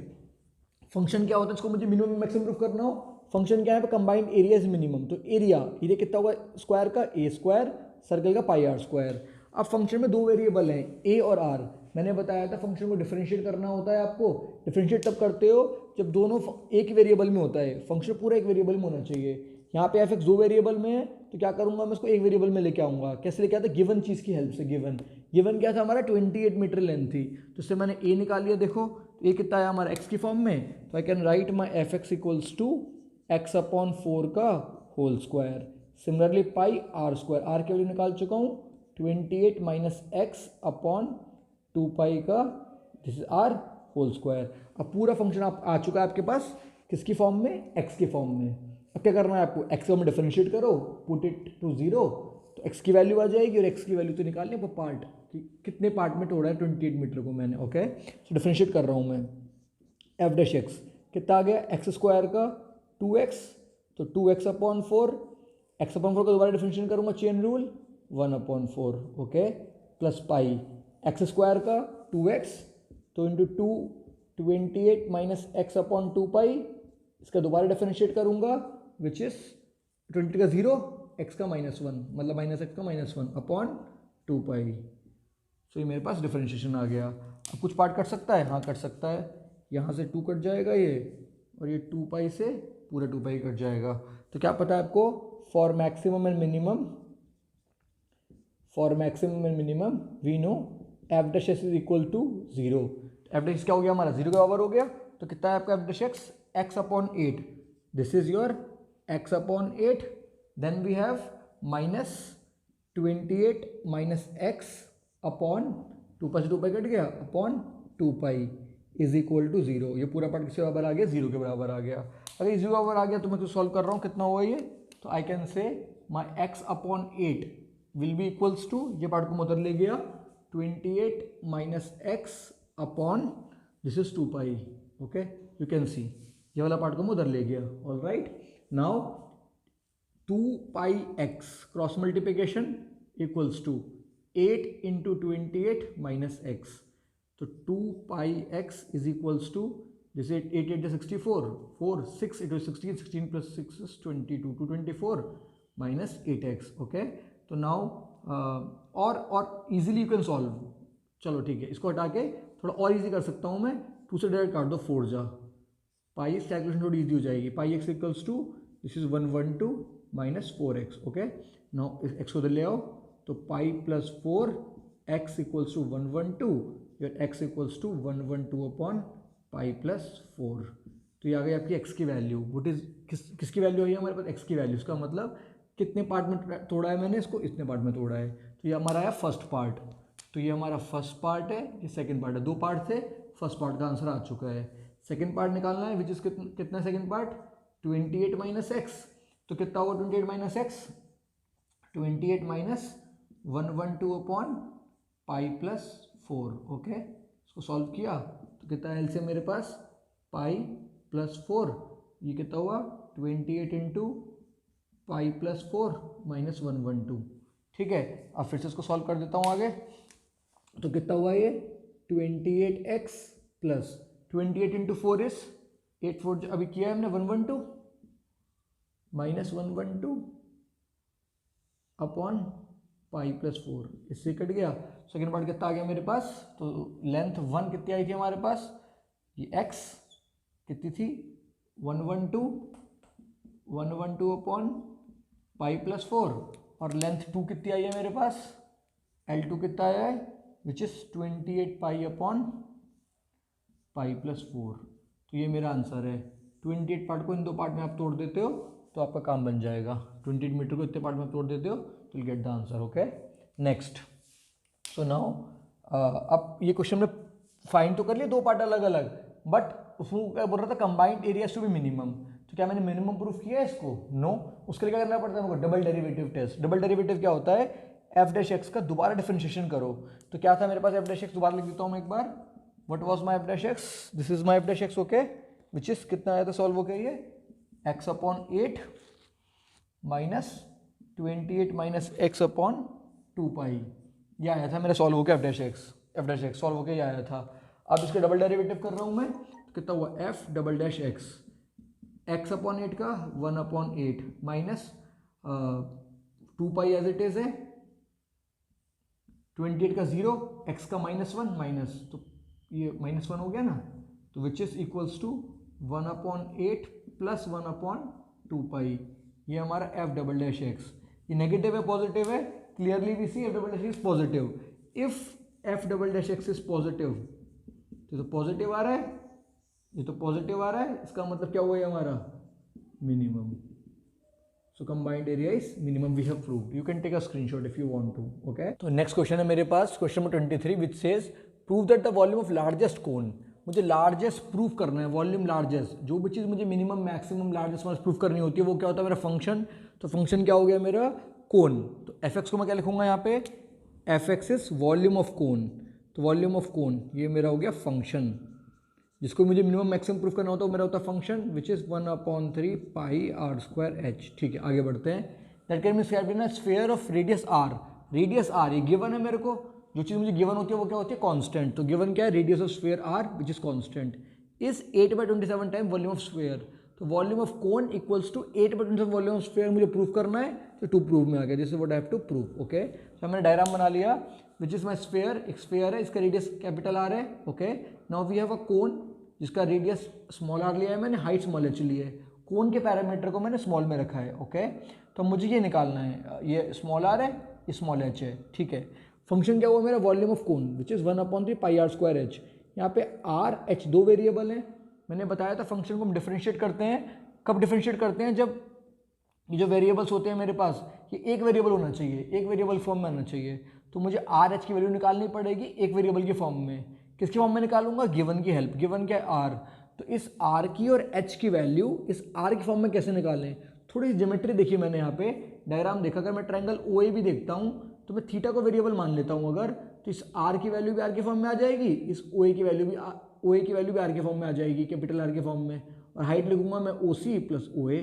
फंक्शन क्या होता है, इसको मुझे मिनिमम मैक्सिमम प्रूफ करना हो, फंक्शन क्या है, कंबाइंड एरिया इज मिनिमम, तो एरिया कितना होगा स्क्वायर का, ए स्क्वायर, सर्कल का पाई आर स्क्वायर। अब फंक्शन में दो वेरिएबल हैं, ए और आर, मैंने बताया था फंक्शन को डिफरेंशिएट करना होता है आपको, डिफरेंशिएट तब करते हो जब दोनों एक वेरिएबल में होता है, फंक्शन पूरा एक वेरिएबल में होना चाहिए। यहाँ पे एफ एक्स दो वेरिएबल में है, तो क्या करूँगा मैं, इसको एक वेरिएबल में लेके आऊँगा, कैसे लेके आता, गिवन चीज़ की हेल्प से। गिवन क्या था हमारा, 28 मीटर लेंथ थी, तो इससे मैंने ए निकाल लिया, देखो तो ये कितना है हमारा एक्स की फॉर्म में, तो I can write my f x equals to x upon 4 का whole square. Similarly pi are square, r की वैल्यू निकाल चुका हूँ, 28 माइनस एक्स अपॉन 2 पाई का, this is r whole square. अब पूरा फंक्शन आप आ चुका है आपके पास, किसकी फॉर्म में, एक्स की फॉर्म में। अब क्या करना है आपको, एक्स को में डिफरेंशिएट करो, पुट इट टू 0, तो एक्स की वैल्यू आ जाएगी, और एक्स की वैल्यू तो निकालनी है पार्ट, कि कितने पार्ट में तोड़ा है 28 मीटर को मैंने। ओके, तो डिफरेंशिएट कर रहा हूँ मैं, एफ डैश एक्स कितना आ गया, एक्स स्क्वायर का 2x, तो 2x अपॉन 4, एक्स अपॉन 4 का दोबारा डिफरेंशिएट करूँगा, chain rule 1 upon 4, okay, plus pi x square का 2x, तो इंटू 2 28 माइनस एक्स अपॉन 2 पाई, इसका दोबारा डिफरेंशिएट करूँगा विच इज 20 का 0, एक्स का -1, मतलब माइनस एक्स का -1 अपॉन 2 पाई। सो ये मेरे पास डिफरेंशिएशन आ गया। अब कुछ पार्ट कट सकता है, हाँ कट सकता है, यहाँ से 2 कट जाएगा ये, और ये 2 पाई से पूरा 2 पाई कट जाएगा। तो क्या पता है आपको, for maximum and minimum we know f dash x is equal to 0। F dash क्या हो गया हमारा, 0 के बराबर हो गया, तो कितना है आपका f dash x, x upon 8, this is your x upon 8, then we have minus 28 minus x upon 2 pi से 2 पाई कट गया, upon 2 pi is equal to 0। ये पूरा पार्ट किसके बराबर आ गया, 0 के बराबर आ गया। अगर 0 के बराबर आ गया तो मैं तो सॉल्व कर रहा हूँ, कितना हुआ ये, तो I can say my x upon 8 will be equals to, ये पार्ट को मैं उधर ले गया, 28 minus x upon this is 2 pi. Okay, you can see ये वाला पार्ट को मैं उधर ले गया। All right, now 2 pi x cross multiplication equals to 8 into 28 minus x, तो 2 pi x is equals to, जैसे 8 8 64, 4 6 8 16, 16 plus 6 is 22, 224 minus 8x। Okay, तो नाउ और इजीली यू कैन सॉल्व, चलो ठीक है, इसको हटा के थोड़ा और इजी कर सकता हूँ मैं, 2 से डायरेक्ट काट दो 4 जा, पाई एक्स कैलकुलेशन थोड़ी इजी हो जाएगी, pi x equals to this is 112 minus 4x। Okay, now x को उधर ले आओ, तो pi plus 4 x equals to 112, your x equals to 112 upon pi plus 4। तो ये आ गई आपकी एक्स की वैल्यू, वट इज किसकी वैल्यू आई है हमारे पास, एक्स की वैल्यू। इसका मतलब कितने पार्ट में तोड़ा है मैंने इसको, इतने पार्ट में तोड़ा है, तो ये हमारा है फर्स्ट पार्ट, तो ये हमारा फर्स्ट पार्ट है, ये सेकंड पार्ट है, 2 पार्ट थे, फर्स्ट पार्ट का आंसर आ चुका है। सेकंड पार्ट निकालना है विच इज कितना सेकंड पार्ट, 28 माइनस एक्स, तो कितना होगा 28 minus x, 28 minus 112 upon pi plus 4। Okay, इसको सॉल्व किया तो कितना है एलसीएम मेरे पास पाई प्लस 4, ये कितना हुआ 28 इंटू पाई प्लस 4 माइनस 112। ठीक है, अब फिर से इसको सॉल्व कर देता हूँ आगे। तो कितना हुआ ये 28x प्लस 28 इंटू 4 इज 8 4 अभी किया है हमने 112 माइनस 112 अपॉन पाई प्लस 4, इससे कट गया। सेकेंड पार्ट कितना आ गया मेरे पास, तो लेंथ 1 कितनी आई थी हमारे पास, ये x कितनी थी 112 अपॉन पाई प्लस 4, और लेंथ 2 कितनी आई है मेरे पास, L2 कितना आया है which is 28 pi upon pi plus 4। तो ये मेरा आंसर है। 28 पार्ट को इन दो पार्ट में आप तोड़ देते हो तो आपका काम बन जाएगा। 28 मीटर को इतने पार्ट में तोड़ देते हो तो get the answer. Okay, next. So now अब ये क्वेश्चन में फाइंड तो कर लिया दो पार्ट अलग अलग, बट उसको क्या बोल रहा था combined areas to be minimum. तो क्या मैंने मिनिमम प्रूफ किया है इसको? नो। उसके लिए क्या करना पड़ता है हमको, double derivative test. Double derivative क्या होता है, एफ डैश एक्स का दोबारा डिफरेंशिएशन करो। तो क्या था मेरे पास, एफ डैश एक्स दोबारा लिख देता हूँ मैं एक बार। What was my f dash x, this is my f dash x. Okay, which is कितना आया था सॉल्व होकर ये x upon 8 minus 28 minus x upon 2 pi, ये आया था मेरा सॉल्व होकर f dash x. F dash x solve होकर ये आया था। अब इसके डबल डेरिवेटिव कर रहा हूँ मैं, तो कितना हुआ f double dash x, x upon 8 का 1 upon 8 minus 2 pi as it is है, 28 का 0, एक्स का -1 माइनस, तो ये -1 हो गया ना, तो which is equals to 1 upon 8 plus 1 upon 2 pi. ये हमारा एफ डबल डैश एक्स। ये नेगेटिव है पॉजिटिव है, clearly we see f double dash is positive. If f double dash x is positive, तो पॉजिटिव आ रहा है, ये तो पॉजिटिव आ रहा है, इसका मतलब क्या हुआ ये हमारा minimum. So combined area is minimum, we have proved. You can take a screenshot if you want to. Okay, तो नेक्स्ट क्वेश्चन है मेरे पास, question number 23 which says prove that the volume of largest cone. मुझे largest proof करना है, volume largest. जो भी चीज़ मुझे मिनिमम मैक्सिमम लार्जेस्ट वाला प्रूफ करनी होती है वो क्या होता है मेरा फंक्शन। तो फंक्शन क्या हो गया मेरा कोन। तो एफ एक्स को मैं क्या लिखूंगा यहाँ पे, F x is volume of cone. तो वॉल्यूम ऑफ कोन ये मेरा हो गया फंक्शन, जिसको मुझे मिनिमम मैक्सिमम प्रूफ करना होता है वो मेरा होता है function which is 1/3 pi are square h. ठीक है, आगे बढ़ते हैं। That can be sphere of radius r. Radius r ये गिवन है मेरे को, जो चीज़ मुझे गिवन होती है वो क्या होती है कांस्टेंट। तो गिवन क्या है, radius of sphere r which is constant is 8/27 time volume of sphere. तो volume of cone equals to 8/27 volume of sphere मुझे प्रूफ करना है, तो टू प्रूव में आ गया, this is what I have to prove. Okay, तो मैंने डायग्राम बना लिया विच इज माई स्फीयर। एक स्फीयर है, इसका रेडियस कैपिटल आर है। Okay, now we have a cone जिसका रेडियस स्मॉल आर लिया है मैंने, हाइट स्मॉल एच ली है। कोन के पैरामीटर को मैंने स्मॉल में रखा है। ओके, तो मुझे ये निकालना है, ये स्मॉल आर है, ये स्मॉल एच है। ठीक है, फंक्शन क्या हुआ मेरा volume of cone which is 1/3 pi are square h. यहाँ पे आर एच दो वेरिएबल हैं। मैंने बताया था फंक्शन को हम डिफरेंशिएट करते हैं, कब डिफरेंशिएट करते हैं, जब ये जो वेरिएबल्स होते हैं मेरे पास ये एक वेरिएबल होना चाहिए, एक वेरिएबल फॉर्म में आना चाहिए। तो मुझे आर एच की वैल्यू निकालनी पड़ेगी एक वेरिएबल के फॉर्म में। किसके फॉर्म में निकालूंगा, गिवन की हेल्प। गिवन क्या है आर, तो इस आर की और एच की वैल्यू इस आर की फॉर्म में कैसे निकालें। थोड़ी ज्योमेट्री देखी मैंने यहाँ पे, डायग्राम देखा। अगर मैं ट्रायंगल ओ ए भी देखता हूँ तो मैं थीटा को वेरिएबल मान लेता हूँ अगर, तो इस आर की वैल्यू भी आर के फॉर्म में आ जाएगी, इस ओ ए की वैल्यू भी आर के फॉर्म में आ जाएगी, कैपिटल आर के फॉर्म में। और हाइट लिखूंगा मैं ओ सी प्लस ओ ए।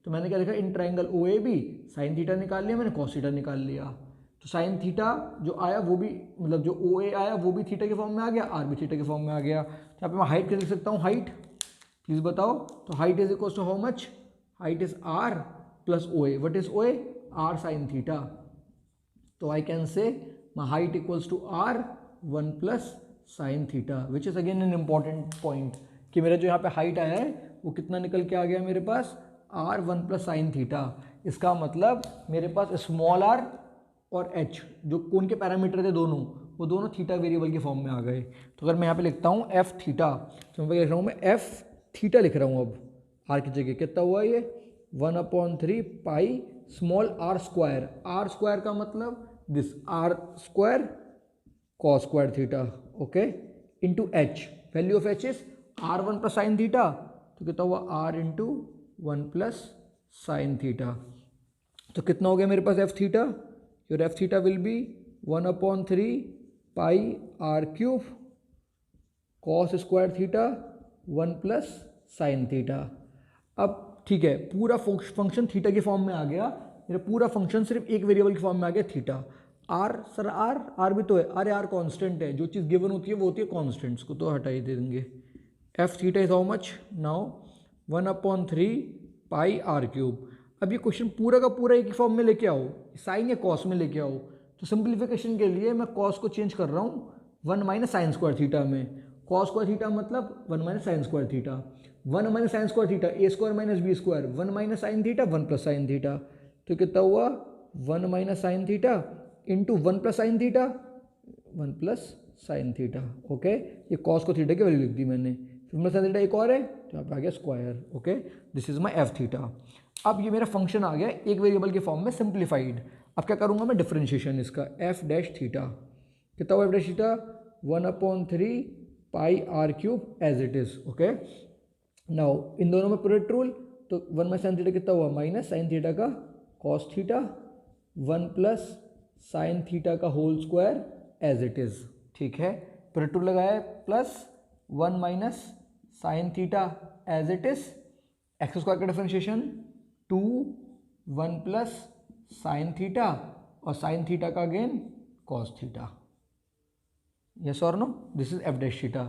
तो मैंने क्या लिखा, इन ट्रायंगल ओ ए भी साइन थीटा निकाल लिया मैंने, कॉस थीटा निकाल लिया। तो साइन थीटा जो आया वो भी, मतलब जो ओ ए आया वो भी थीटा के फॉर्म में आ गया, आर भी थीटा के फॉर्म में आ गया। यहाँ पे मैं हाइट क्या लिख सकता हूँ, हाइट प्लीज बताओ। तो height is equal to how much, height is r plus o a. What is o a, r sine theta. तो I can say my height equals to r 1 plus sine theta, which is again an important point कि मेरा जो यहाँ पे height आया है वो कितना निकल के आ गया मेरे पास, आर 1 प्लस साइन थीटा। इसका मतलब मेरे पास स्मॉल आर और एच जो कोन के पैरामीटर थे दोनों, वो दोनों थीटा वेरिएबल के फॉर्म में आ गए। तो अगर मैं यहाँ पे लिखता हूँ एफ थीटा, तो मैं लिख रहा हूँ मैं एफ थीटा लिख रहा हूँ अब आर की जगह। कितना हुआ ये 1/3 pi small r square. Are square का मतलब this r square cos square theta. Okay, into h, value of h is r 1 plus sine theta. तो कितना हुआ r into 1 plus sine theta. तो कितना हो गया मेरे पास f theta, your f theta will be 1/3 pi are cube cos square theta 1 plus sine theta. अब ठीक है, पूरा फंक्शन थीटा के फॉर्म में आ गया, मेरा पूरा फंक्शन सिर्फ एक वेरिएबल के फॉर्म में आ गया थीटा। आर सर आर भी तो है, अरे आर कांस्टेंट है, जो चीज़ गिवन होती है वो होती है कांस्टेंट्स को, तो हटा ही दे देंगे। F theta is how much now 1/3 pi are cube. अब ये क्वेश्चन पूरा का पूरा एक ही फॉर्म में लेके आओ, साइन या कॉस में लेके आओ, तो सिंप्लीफिकेशन के लिए मैं कॉस को चेंज कर रहा हूँ 1 माइनस साइन स्क्वायर थीटा में। कॉस स्क्वायर थीटा मतलब 1 minus sine square theta, 1 minus sine square theta a square minus b square, 1 minus sine theta 1 plus sine theta, तो कितना हुआ 1 minus sine theta into 1 plus sine theta, 1 plus sine theta. Okay, ये cos को theta की value लिख दी मैंने, फिर प्लस साइन थीटा एक और है तो यहाँ पे आ गया square. Okay, this is my F theta. अब ये मेरा फंक्शन आ गया एक वेरिएबल के फॉर्म में सिंप्लीफाइड। अब क्या करूँगा मैं, डिफरेंशिएशन इसका, एफ डैश थीटा कितना हुआ, f dash theta 1/3 pi are cube as it is. Okay, now इन दोनों में प्रोडक्ट रूल, तो 1 माइनस साइन थीटा कितना हुआ, माइनस साइन थीटा का cos theta 1 plus sine theta का whole square as it is. ठीक है, प्रोडक्ट रूल लगाया, plus 1 minus sine theta as it is, x square का डिफरेंशिएशन 2 1 प्लस साइन थीटा और sine theta का अगेन कॉस थीटा। यस और no, this is f dash theta.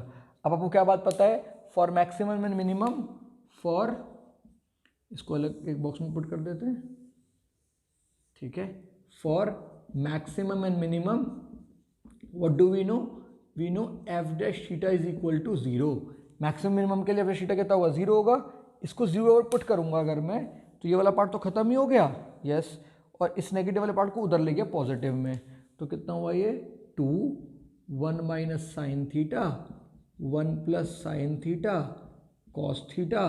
अब आपको क्या बात पता है, for maximum and minimum, for, इसको अलग एक बॉक्स में पुट कर देते हैं, ठीक है, for maximum and minimum what do we know, we know f dash theta is equal to 0। Maximum minimum के लिए एफ डैश थीटा कितना होगा, 0 होगा। इसको 0 और पुट करूंगा अगर मैं, तो ये वाला पार्ट तो खत्म ही हो गया, यस, और इस नेगेटिव वाले पार्ट को उधर ले गया पॉजिटिव में, तो कितना हुआ ये 2 1 minus sine theta 1 plus sine theta cos theta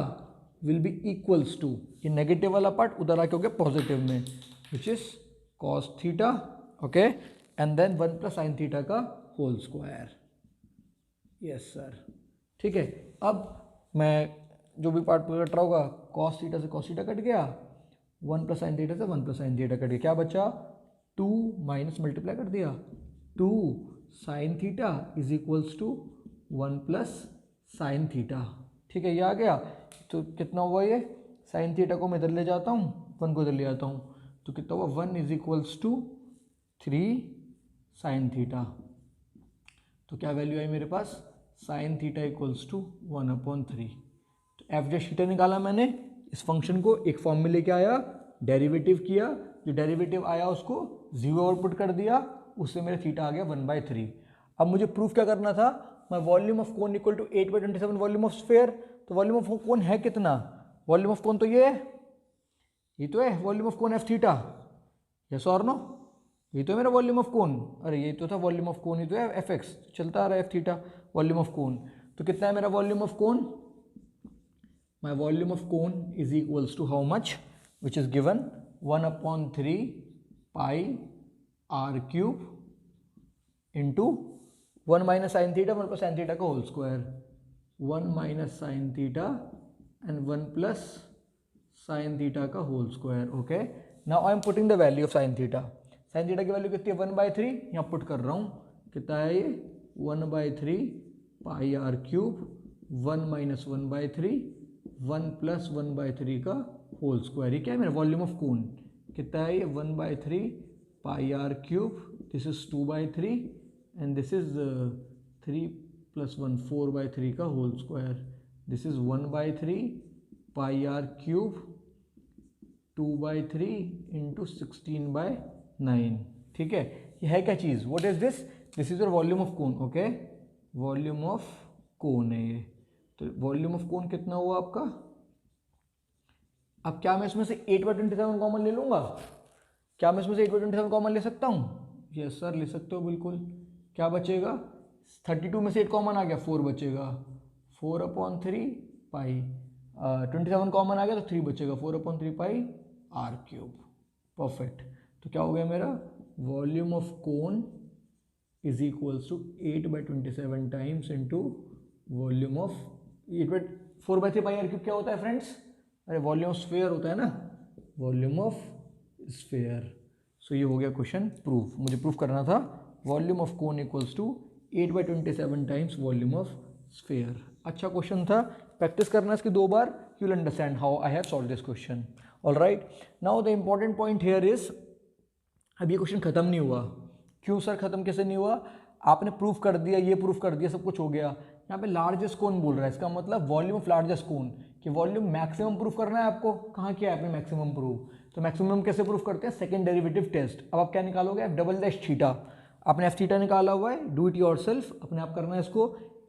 will be equals to, ये नेगेटिव वाला पार्ट उधर आके हो गया पॉजिटिव में, which is cos theta. Okay, and then 1 plus sine theta का होल स्क्वायर। यस सर, ठीक है। अब मैं जो भी पार्ट कट रहा होगा, कॉस थीटा से कॉस थीटा कट गया, 1 प्लस साइन थीटा से 1 प्लस साइन थीटा कट गया, क्या बचा 2 माइनस मल्टीप्लाई कर दिया 2 sine theta is equals to 1 plus sine theta. ठीक है, ये आ गया, तो कितना हुआ ये, साइन थीटा को मैं इधर ले जाता हूँ, 1 को इधर ले आता हूँ, तो कितना हुआ 1 is equals to 3 sine theta. तो क्या वैल्यू आई मेरे पास, साइन थीटा इक्वल्स टू 1/3। तो एफ डैश थीटा निकाला मैंने, इस फंक्शन को एक फॉर्म में लेके आया, डेरिवेटिव किया, जो डेरिवेटिव आया उसको 0 आउटपुट कर दिया, उससे मेरा थीटा आ गया 1/3। अब मुझे प्रूफ क्या करना था, my volume of cone equal to 8/27 volume of sphere. तो वॉल्यूम ऑफ कोन है कितना, वॉल्यूम ऑफ कोन तो ये है, ये तो है volume of cone F theta, yes और नो, ये तो है मेरा वॉल्यूम ऑफ कोन, अरे ये तो था वॉल्यूम ऑफ कोन, ये तो है एफ एक्स, चलता आ रहा है f theta volume of cone. तो कितना है मेरा volume of cone, my volume of cone is equals to how much, which is given 1/3 pi are cube into 1 minus sine theta 1 plus sine theta का whole square, 1 minus sine theta and 1 plus sine theta का whole square. Okay, now I am putting the value of sine theta. Sine theta की value कितनी है 1/3, यहाँ put कर रहा हूँ, कितना है ये 1/3 pi are cube 1 minus 1/3 1 plus 1/3 का होल स्क्वायर। ये क्या है मेरा वॉल्यूम ऑफ कोन, कितना है ये 1/3 pi are cube, this is 2/3 and this is 3 plus 1 4/3 का whole square, this is 1/3 pi are cube 2/3 into 16/9। ठीक है, ये है क्या चीज़, what is this, this is your volume of cone. Okay, volume of cone है ये, तो वॉल्यूम ऑफ कोन कितना हुआ आपका। अब क्या मैं इसमें से 8/27 कॉमन ले लूँगा, क्या मैं इसमें से 8/27 कॉमन ले सकता हूँ, यस सर ले सकते हो बिल्कुल। क्या बचेगा, 32 में से 8 कॉमन आ गया, 4 बचेगा, 4/3 पाई, 27 कॉमन आ गया तो 3 बचेगा, 4/3 पाई आर क्यूब। परफेक्ट, तो क्या हो गया मेरा volume of cone is equals to 8/27 times into volume of 4/3 pi are cube क्या होता है फ्रेंड्स, अरे वॉल्यूम ऑफ स्फीयर होता है ना, वॉल्यूम ऑफ स्फीयर। सो ये हो गया क्वेश्चन प्रूफ। मुझे प्रूफ करना था volume of cone equals to 8/27 times volume of sphere. अच्छा क्वेश्चन था, प्रैक्टिस करना इसकी 2 बार, you will understand how I have solve this question. Alright, now the important point here is, अब ये क्वेश्चन खत्म नहीं हुआ। क्यों सर खत्म कैसे नहीं हुआ? आपने प्रूफ कर दिया, ये प्रूफ कर दिया, सब कुछ हो गया। यहाँ पे लार्जेस्ट कोन बोल रहा है, इसका मतलब वॉल्यूम ऑफ लार्जेस्ट कोन, कि वॉल्यूम मैक्सिमम प्रूफ करना है आपको। कहाँ किया है आपने मैक्सिमम प्रूफ? तो मैक्सिमम कैसे प्रूफ करते हैं? Second derivative test. अब आप क्या निकालोगे? F double dash theta. आपने एफ थीटा निकाला हुआ है, डू इट योरसेल्फ, अपने आप करना है इसको।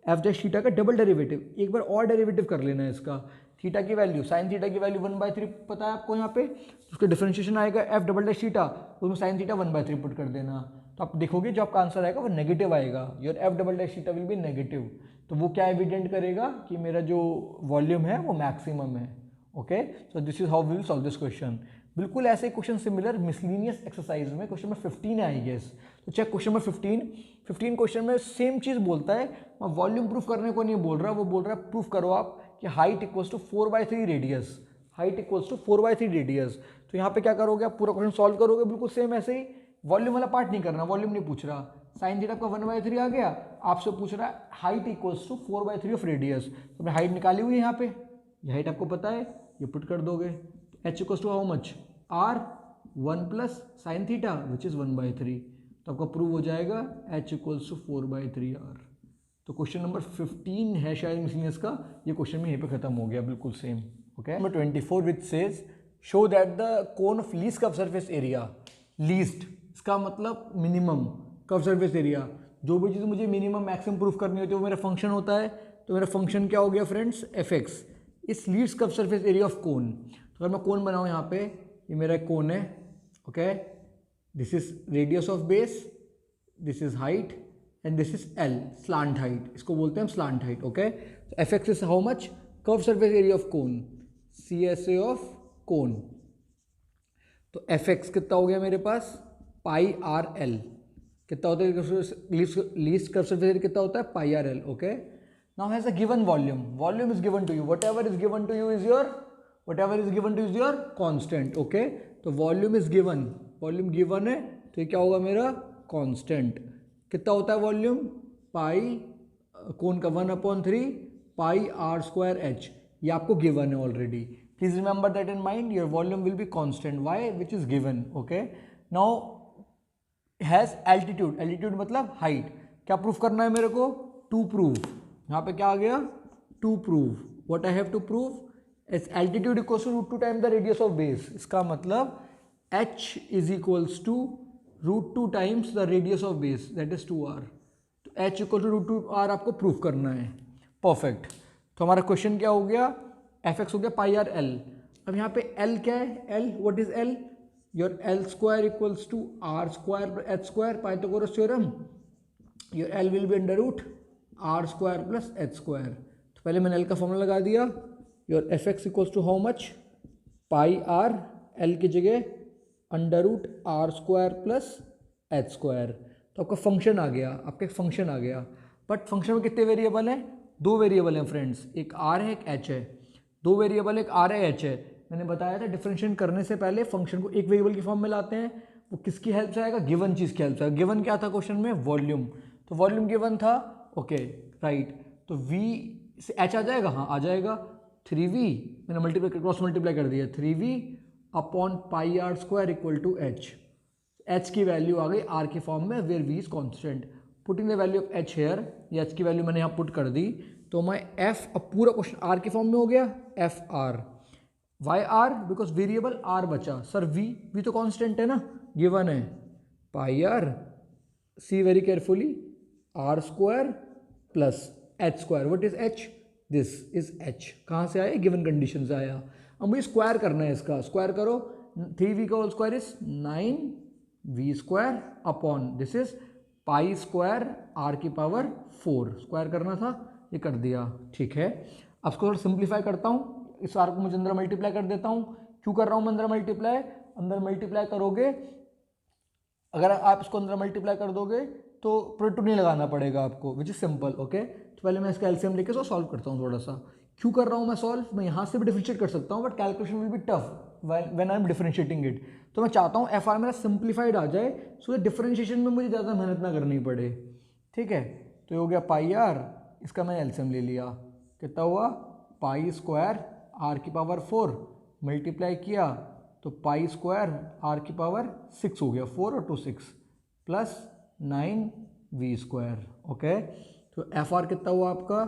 एफ डैश थीटा का डबल डेरिवेटिव, एक बार और डेरिवेटिव कर लेना है इसका। थीटा की वैल्यू, साइन थीटा की वैल्यू 1/3 पता है आपको यहाँ पे, उसका डिफरेंशिएशन आएगा एफ डबल डैश थीटा, उसमें साइन थीटा 1/3 पुट कर देना। तो आप देखोगे जो आपका आंसर आएगा वो नेगेटिव आएगा, your F double dash theta will B negative. तो वो क्या एविडेंट करेगा कि मेरा जो वॉल्यूम है वो मैक्सिमम है। Okay, so this is how we will solve this question. बिल्कुल ऐसे क्वेश्चन सिमिलर मिसलिनियस एक्सरसाइज में क्वेश्चन नंबर 15 है आई गेस। तो चेक क्वेश्चन नंबर 15 क्वेश्चन में सेम चीज़ बोलता है, मैं वॉल्यूम प्रूफ करने को नहीं बोल रहा, वो बोल रहा है प्रूफ करो आप कि height equals to 4/3 radius, height equals to 4/3 radius. तो यहाँ पे क्या करोगे आप? पूरा क्वेश्चन सॉल्व करोगे बिल्कुल सेम ऐसे ही, वॉल्यूम वाला पार्ट नहीं करना, वॉल्यूम नहीं पूछ रहा। साइन थीटा का 1/3 आ गया, आपसे पूछ रहा है height equals to 4/3 of radius. तो आपने हाइट निकाली हुई है यहाँ पे, ये हाइट आपको पता है, ये पुट कर दोगे। H equals to how much? R 1 plus sine theta which is 1/3। तो आपका प्रूव हो जाएगा एच इक्वल्स टू 4/3 आर। तो क्वेश्चन नंबर 15 है शायद मिसलिनियस का, ये क्वेश्चन में यहीं पे खत्म हो गया, बिल्कुल same. Okay, number 24 which says show that the cone of least curve surface area, least इसका मतलब मिनिमम कर्व सरफेस एरिया। जो भी चीज़ मुझे मिनिमम मैक्सिमम प्रूफ करनी होती है वो मेरा फंक्शन होता है। तो मेरा फंक्शन क्या हो गया फ्रेंड्स? एफ एक्स इस least curve surface area of cone. तो अगर मैं कोन बनाऊँ यहाँ पे, ये मेरा एक कोन है। Okay, this is radius of base, this is height and this is l, slant height, इसको बोलते हैं हम स्लांट हाइट। ओके, तो f x is how much? Curve surface area of cone, C S A of cone. तो f x कितना हो गया मेरे पास? Pi r L. कितना होता है लीस्ट कर्व सरफेस एरिया? कितना होता है? Pi r l. Okay, now has a given volume, volume is given to you, whatever is given to you is your constant. Okay, तो volume is given, volume given है, तो ये क्या होगा मेरा? कांस्टेंट। कितना होता है वॉल्यूम? पाई कोन का 1/3 पाई आर स्क्वायर एच, ये आपको गिवन है already. Please remember that in mind, your volume will be constant, why? Which is given. Okay, now has altitude, altitude मतलब हाइट। क्या प्रूफ करना है मेरे को? To prove. यहाँ पे क्या आ गया? To prove. What I have to prove? Is altitude equals to √2 time the radius of base. इसका मतलब h is equals to √2 times the radius of base, that is 2r। तो h इक्वल टू √2r आपको proof करना है। Perfect. तो हमारा question क्या हो गया? एफ एक्स हो गया पाई आर एल। अब यहाँ पे l क्या है? l, what is l? Your l square equals to r square h square, Pythagoras theorem. Your l will be under root r square plus h square. तो पहले मैंने l का फॉर्मूला लगा दिया, your f x equals to how much? Pi r, l की जगह under root r square plus h square. तो आपका फंक्शन आ गया, आपका एक फंक्शन आ गया। बट फंक्शन में कितने वेरिएबल हैं? 2 वेरिएबल हैं फ्रेंड्स, एक आर है, एक एच है। 2 वेरिएबल, एक आर है, एच है। मैंने बताया था डिफरेंशिएट करने से पहले फंक्शन को एक वेरिएबल की फॉर्म में लाते हैं। वो किसकी हेल्प से आएगा? गिवन चीज़ की हेल्प से। गिवन क्या था क्वेश्चन में? वॉल्यूम। तो वॉल्यूम गिवन था, ओके राइट। तो v से h आ जाएगा, हाँ आ जाएगा। 3v मैंने मल्टीप्लाई क्रॉस मल्टीप्लाई कर दिया, 3v upon pi are square equal to h. h की वैल्यू आ गई r की फॉर्म में, where v is constant. Putting the value of h here, ये h की वैल्यू मैंने यहाँ पुट कर दी। तो मैं f, अब पूरा क्वेश्चन r की फॉर्म में हो गया, f r. Why r? Because variable r बचा। सर v तो कॉन्स्टेंट है ना, गिवन है। Pi r, see very carefully, r square plus h square. What is h? This is h. कहाँ से आया? गिवन कंडीशन से आया। अब मुझे स्क्वायर करना है इसका, स्क्वायर करो। 3v का whole square is 9v square upon this is pi square r की पावर 4। स्क्वायर करना था, ये कर दिया, ठीक है। अब इसको थोड़ा सिंप्लीफाई करता हूँ, इस आर को मुझे अंदर मल्टीप्लाई कर देता हूँ। क्यों कर रहा हूँ मैं अंदर मल्टीप्लाई? अंदर मल्टीप्लाई करोगे, अगर आप इसको अंदर मल्टीप्लाई कर दोगे तो प्रोडक्ट नहीं लगाना पड़ेगा आपको, विच इज सिंपल। ओके, तो पहले मैं इसका एलसीएम लेके सॉल्व करता हूँ थोड़ा सा। क्यों कर रहा हूँ मैं सॉल्व? मैं यहाँ से भी डिफरेंशिएट कर सकता हूँ, but calculation will be tough when I am differentiating it. तो मैं चाहता हूँ एफ आर मेरा सिंप्लीफाइड आ जाए, सो डिफरेंशिएशन में मुझे ज़्यादा मेहनत ना करनी पड़े। ठीक है, तो ये हो गया पाई आर, इसका मैंने एलसीएम ले लिया, कितना हुआ पाई स्क्वायर आर की पावर 4 मल्टीप्लाई किया तो पाई स्क्वायर आर की पावर 6 हो गया, 4 और 2 6 प्लस 9 वी स्क्वायर। ओके, तो एफ आर कितना हुआ आपका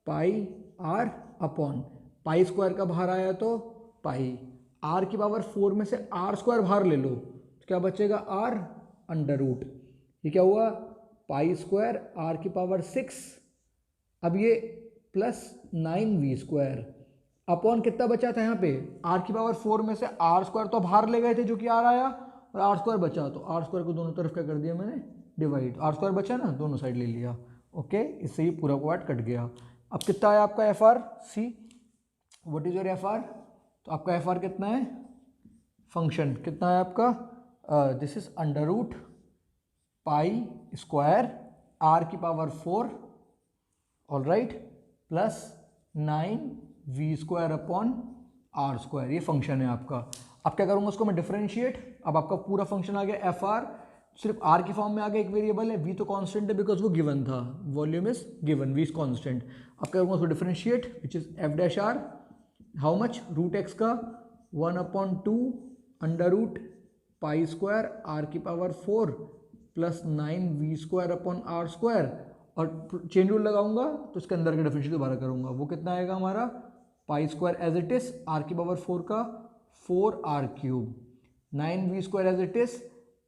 पाई आर अपॉन पाई स्क्वायर का बाहर आया तो पाई आर की पावर 4 में से आर स्क्वायर बाहर ले लो तो क्या बचेगा आर अंडर रूट, ये क्या हुआ पाई स्क्वायर आर की पावर 6, अब ये प्लस 9 वी स्क्वायर अपॉन कितना बचा था यहाँ पे आर की पावर 4 में से आर स्क्वायर तो बाहर ले गए थे जो कि आर आया और आर स्क्वायर बचा, तो आर स्क्वायर को दोनों तरफ क्या कर दिया मैंने डिवाइड, आर स्क्वायर बचा ना दोनों साइड ले लिया। ओके, इससे ही पूरा पार्ट कट गया। अब कितना आया आपका f r c, what is your f r, तो आपका एफ आर कितना है फंक्शन कितना है आपका, this is under root pi square r की power 4 all right plus 9 v square upon r square, ये फंक्शन है आपका। अब क्या करूँगा उसको मैं डिफरेंशिएट, अब आपका पूरा फंक्शन आ गया एफ आर, सिर्फ आर की फॉर्म में आ गया, एक वेरिएबल है वी तो कांस्टेंट है बिकॉज वो गिवन था, volume is given, v is constant. अब क्या करूँगा उसको differentiate which is f dash r, how much root x का 1/2 under root pi square r की power 4 plus 9 v square upon r square, और चेन रूल लगाऊंगा तो इसके अंदर का डिफरेंशियल दोबारा करूंगा, वो कितना आएगा हमारा pi square as it is r की पावर 4 का 4 r cube, 9 v square as it is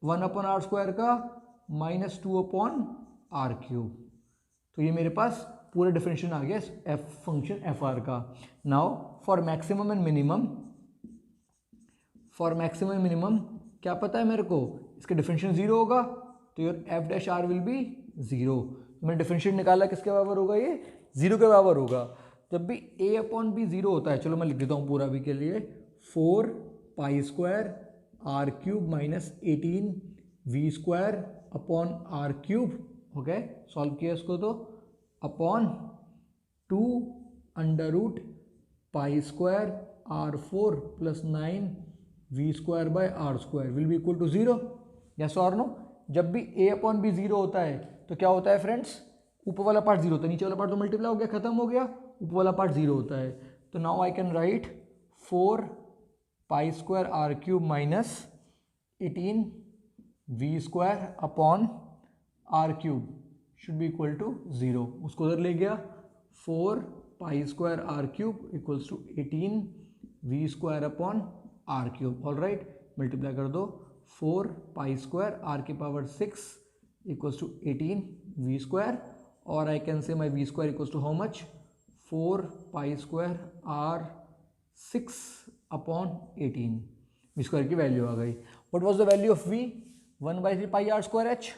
1 upon r square का -2 अपॉन आर क्यूब। तो ये मेरे पास पूरा डिफरेंशियल आ गया एफ फंक्शन एफ आर का। Now for maximum and minimum, for maximum and minimum क्या पता है मेरे को, इसका डिफरेंशियल 0 होगा तो your f dash r will be 0। मैंने डिफरेंशिएट निकाला किसके बराबर होगा, ये 0 के बराबर होगा। जब भी a अपॉन बी 0 होता है, चलो मैं लिख देता हूँ पूरा भी के लिए, 4 pi square r cube minus 18 v square upon r cube, okay solve किया इसको तो upon 2 under root pi square r 4 plus 9 v square by r square will be equal to 0, yes और नो। जब भी a अपॉन बी 0 होता है तो क्या होता है फ्रेंड्स, ऊपर वाला पार्ट 0 होता है, नीचे वाला पार्ट तो मल्टीप्लाई हो गया, खत्म हो गया, ऊपर वाला पार्ट 0 होता है। तो now I can write 4 pi square r cube minus 18 v square upon r cube should be equal to 0, उसको उधर ले गया, 4 pi square r cube equals to 18 v square upon r cube, all right multiply कर दो, 4 pi square r की power 6 equals to 18 v square, और I can say my v square equals to how much 4 pi square r 6 upon 18, v square की value आ गई। What was the value of v, 1/3 pi are square h.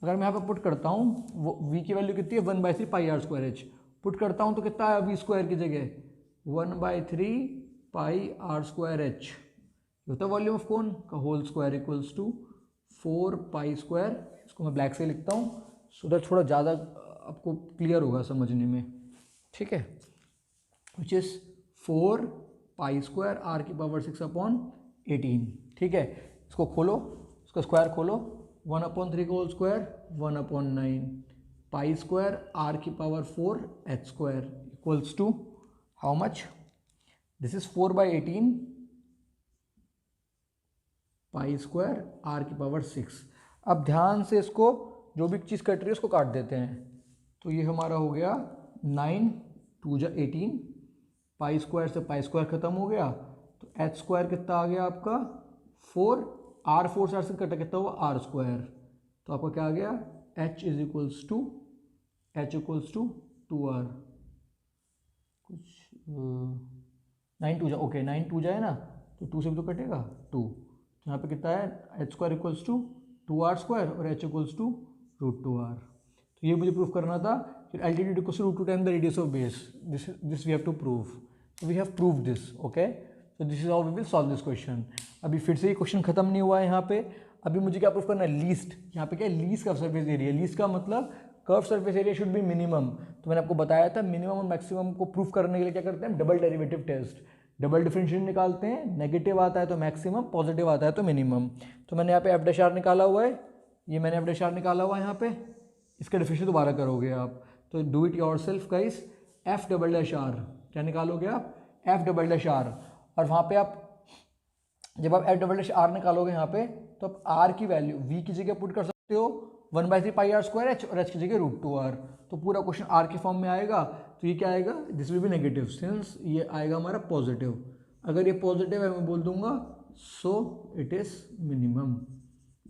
अगर मैं यहाँ पे put करता हूँ वो वी की वैल्यू कितनी है 1/3 pi are square H, put करता हूँ तो कितना है वी स्क्वायर की जगह 1/3 पाई आर स्क्वायर एच, होता है वॉल्यूम ऑफ कोन का whole square equals to 4 pi square, इसको मैं ब्लैक से लिखता हूँ सो दैट थोड़ा ज़्यादा आपको क्लियर होगा समझने में, ठीक है, which is 4 pi square r की पावर 6 अपॉन 18, ठीक है। इसको खोलो, इसका स्क्वायर खोलो, 1/3 का whole square 1/9 pi square r की power 4 h square equals to how much, this is 4/18 pi square r की पावर 6। अब ध्यान से इसको जो भी चीज़ कट रही है उसको काट देते हैं, तो ये हमारा हो गया 9 2 जा 18, पाई स्क्वायर से पाई स्क्वायर खत्म हो गया, तो एच स्क्वायर कितना आ गया आपका 4, आर 4 से कटा कितना हुआ आर स्क्वायर, तो आपका क्या आ गया H is equals to 2r, कुछ 9 2 जा, ओके 9 2 जाए ना तो 2 से भी तो कटेगा 2, तो यहाँ पे कितना है h square equals to 2r square और एच इक्वल्स टू √2r। तो ये मुझे प्रूफ करना था, फिर altitude equals to √2 time the radius of base, this we have to prove, so we have prove this, okay. So this is how we will solve this question. अभी फिर से ये क्वेश्चन खत्म नहीं हुआ है यहाँ पे, अभी मुझे क्या प्रूफ करना है, लीस्ट, यहाँ पे क्या है least curve surface area, least का मतलब curve surface area should be minimum. तो मैंने आपको बताया था मिनिमम और मैक्सिमम को प्रूफ करने के लिए क्या करते हैं, double derivative test. Double differentiation निकालते हैं, नेगेटिव आता है तो मैक्सिमम, पॉजिटिव आता है तो मिनिमम। तो मैंने यहाँ पे एफ डैश आर निकाला हुआ है, ये मैंने एफ डैश आर निकाला हुआ है यहाँ पे, इसका डिफरेंशिएशन दोबारा करोगे आप तो do it yourself guys. F double dash r क्या निकालोगे आप, एफ डबल डैश आर, और वहाँ पे आप जब आप एफ डबल डैश आर निकालोगे यहाँ पे तो आप आर की वैल्यू वी की जगह पुट कर सकते हो 1/3 पाई आर स्क्वायर एच, और एच की जगह √2r। तो पूरा क्वेश्चन आर के फॉर्म में आएगा, तो ये क्या आएगा, this will be negative since ये आएगा हमारा पॉजिटिव। अगर ये पॉजिटिव है मैं बोल दूंगा so it is minimum,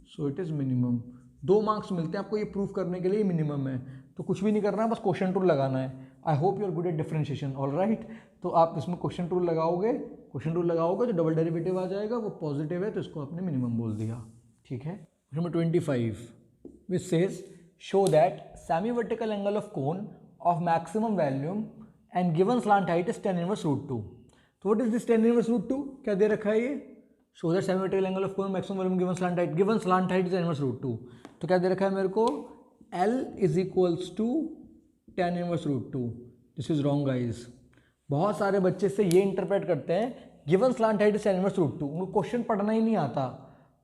so it is minimum. 2 marks मिलते हैं आपको ये प्रूफ करने के लिए मिनिमम है, तो कुछ भी नहीं करना है, बस क्वेश्चन रूल लगाना है। I hope you are good at differentiation, all right. तो आप इसमें क्वेश्चन रूल लगाओगे, क्वेश्चन रूल लगाओगे तो डबल डेरिवेटिव आ जाएगा, वो पॉजिटिव है तो इसको आपने मिनिमम बोल दिया, ठीक है। Number 25 which says show that semi-vertical angle of cone of maximum volume and given slant height is tan inverse √2। तो what is this tan inverse √2, क्या दे रखा है ये, show that semi-vertical angle of cone maximum volume given slant height is tan inverse √2। तो क्या दे रखा है मेरे को, L is equals to tan inverse √2। This is wrong guys. बहुत सारे बच्चे से ये इंटरप्रेट करते हैं given slant height is tan inverse √2, उनको क्वेश्चन पढ़ना ही नहीं आता।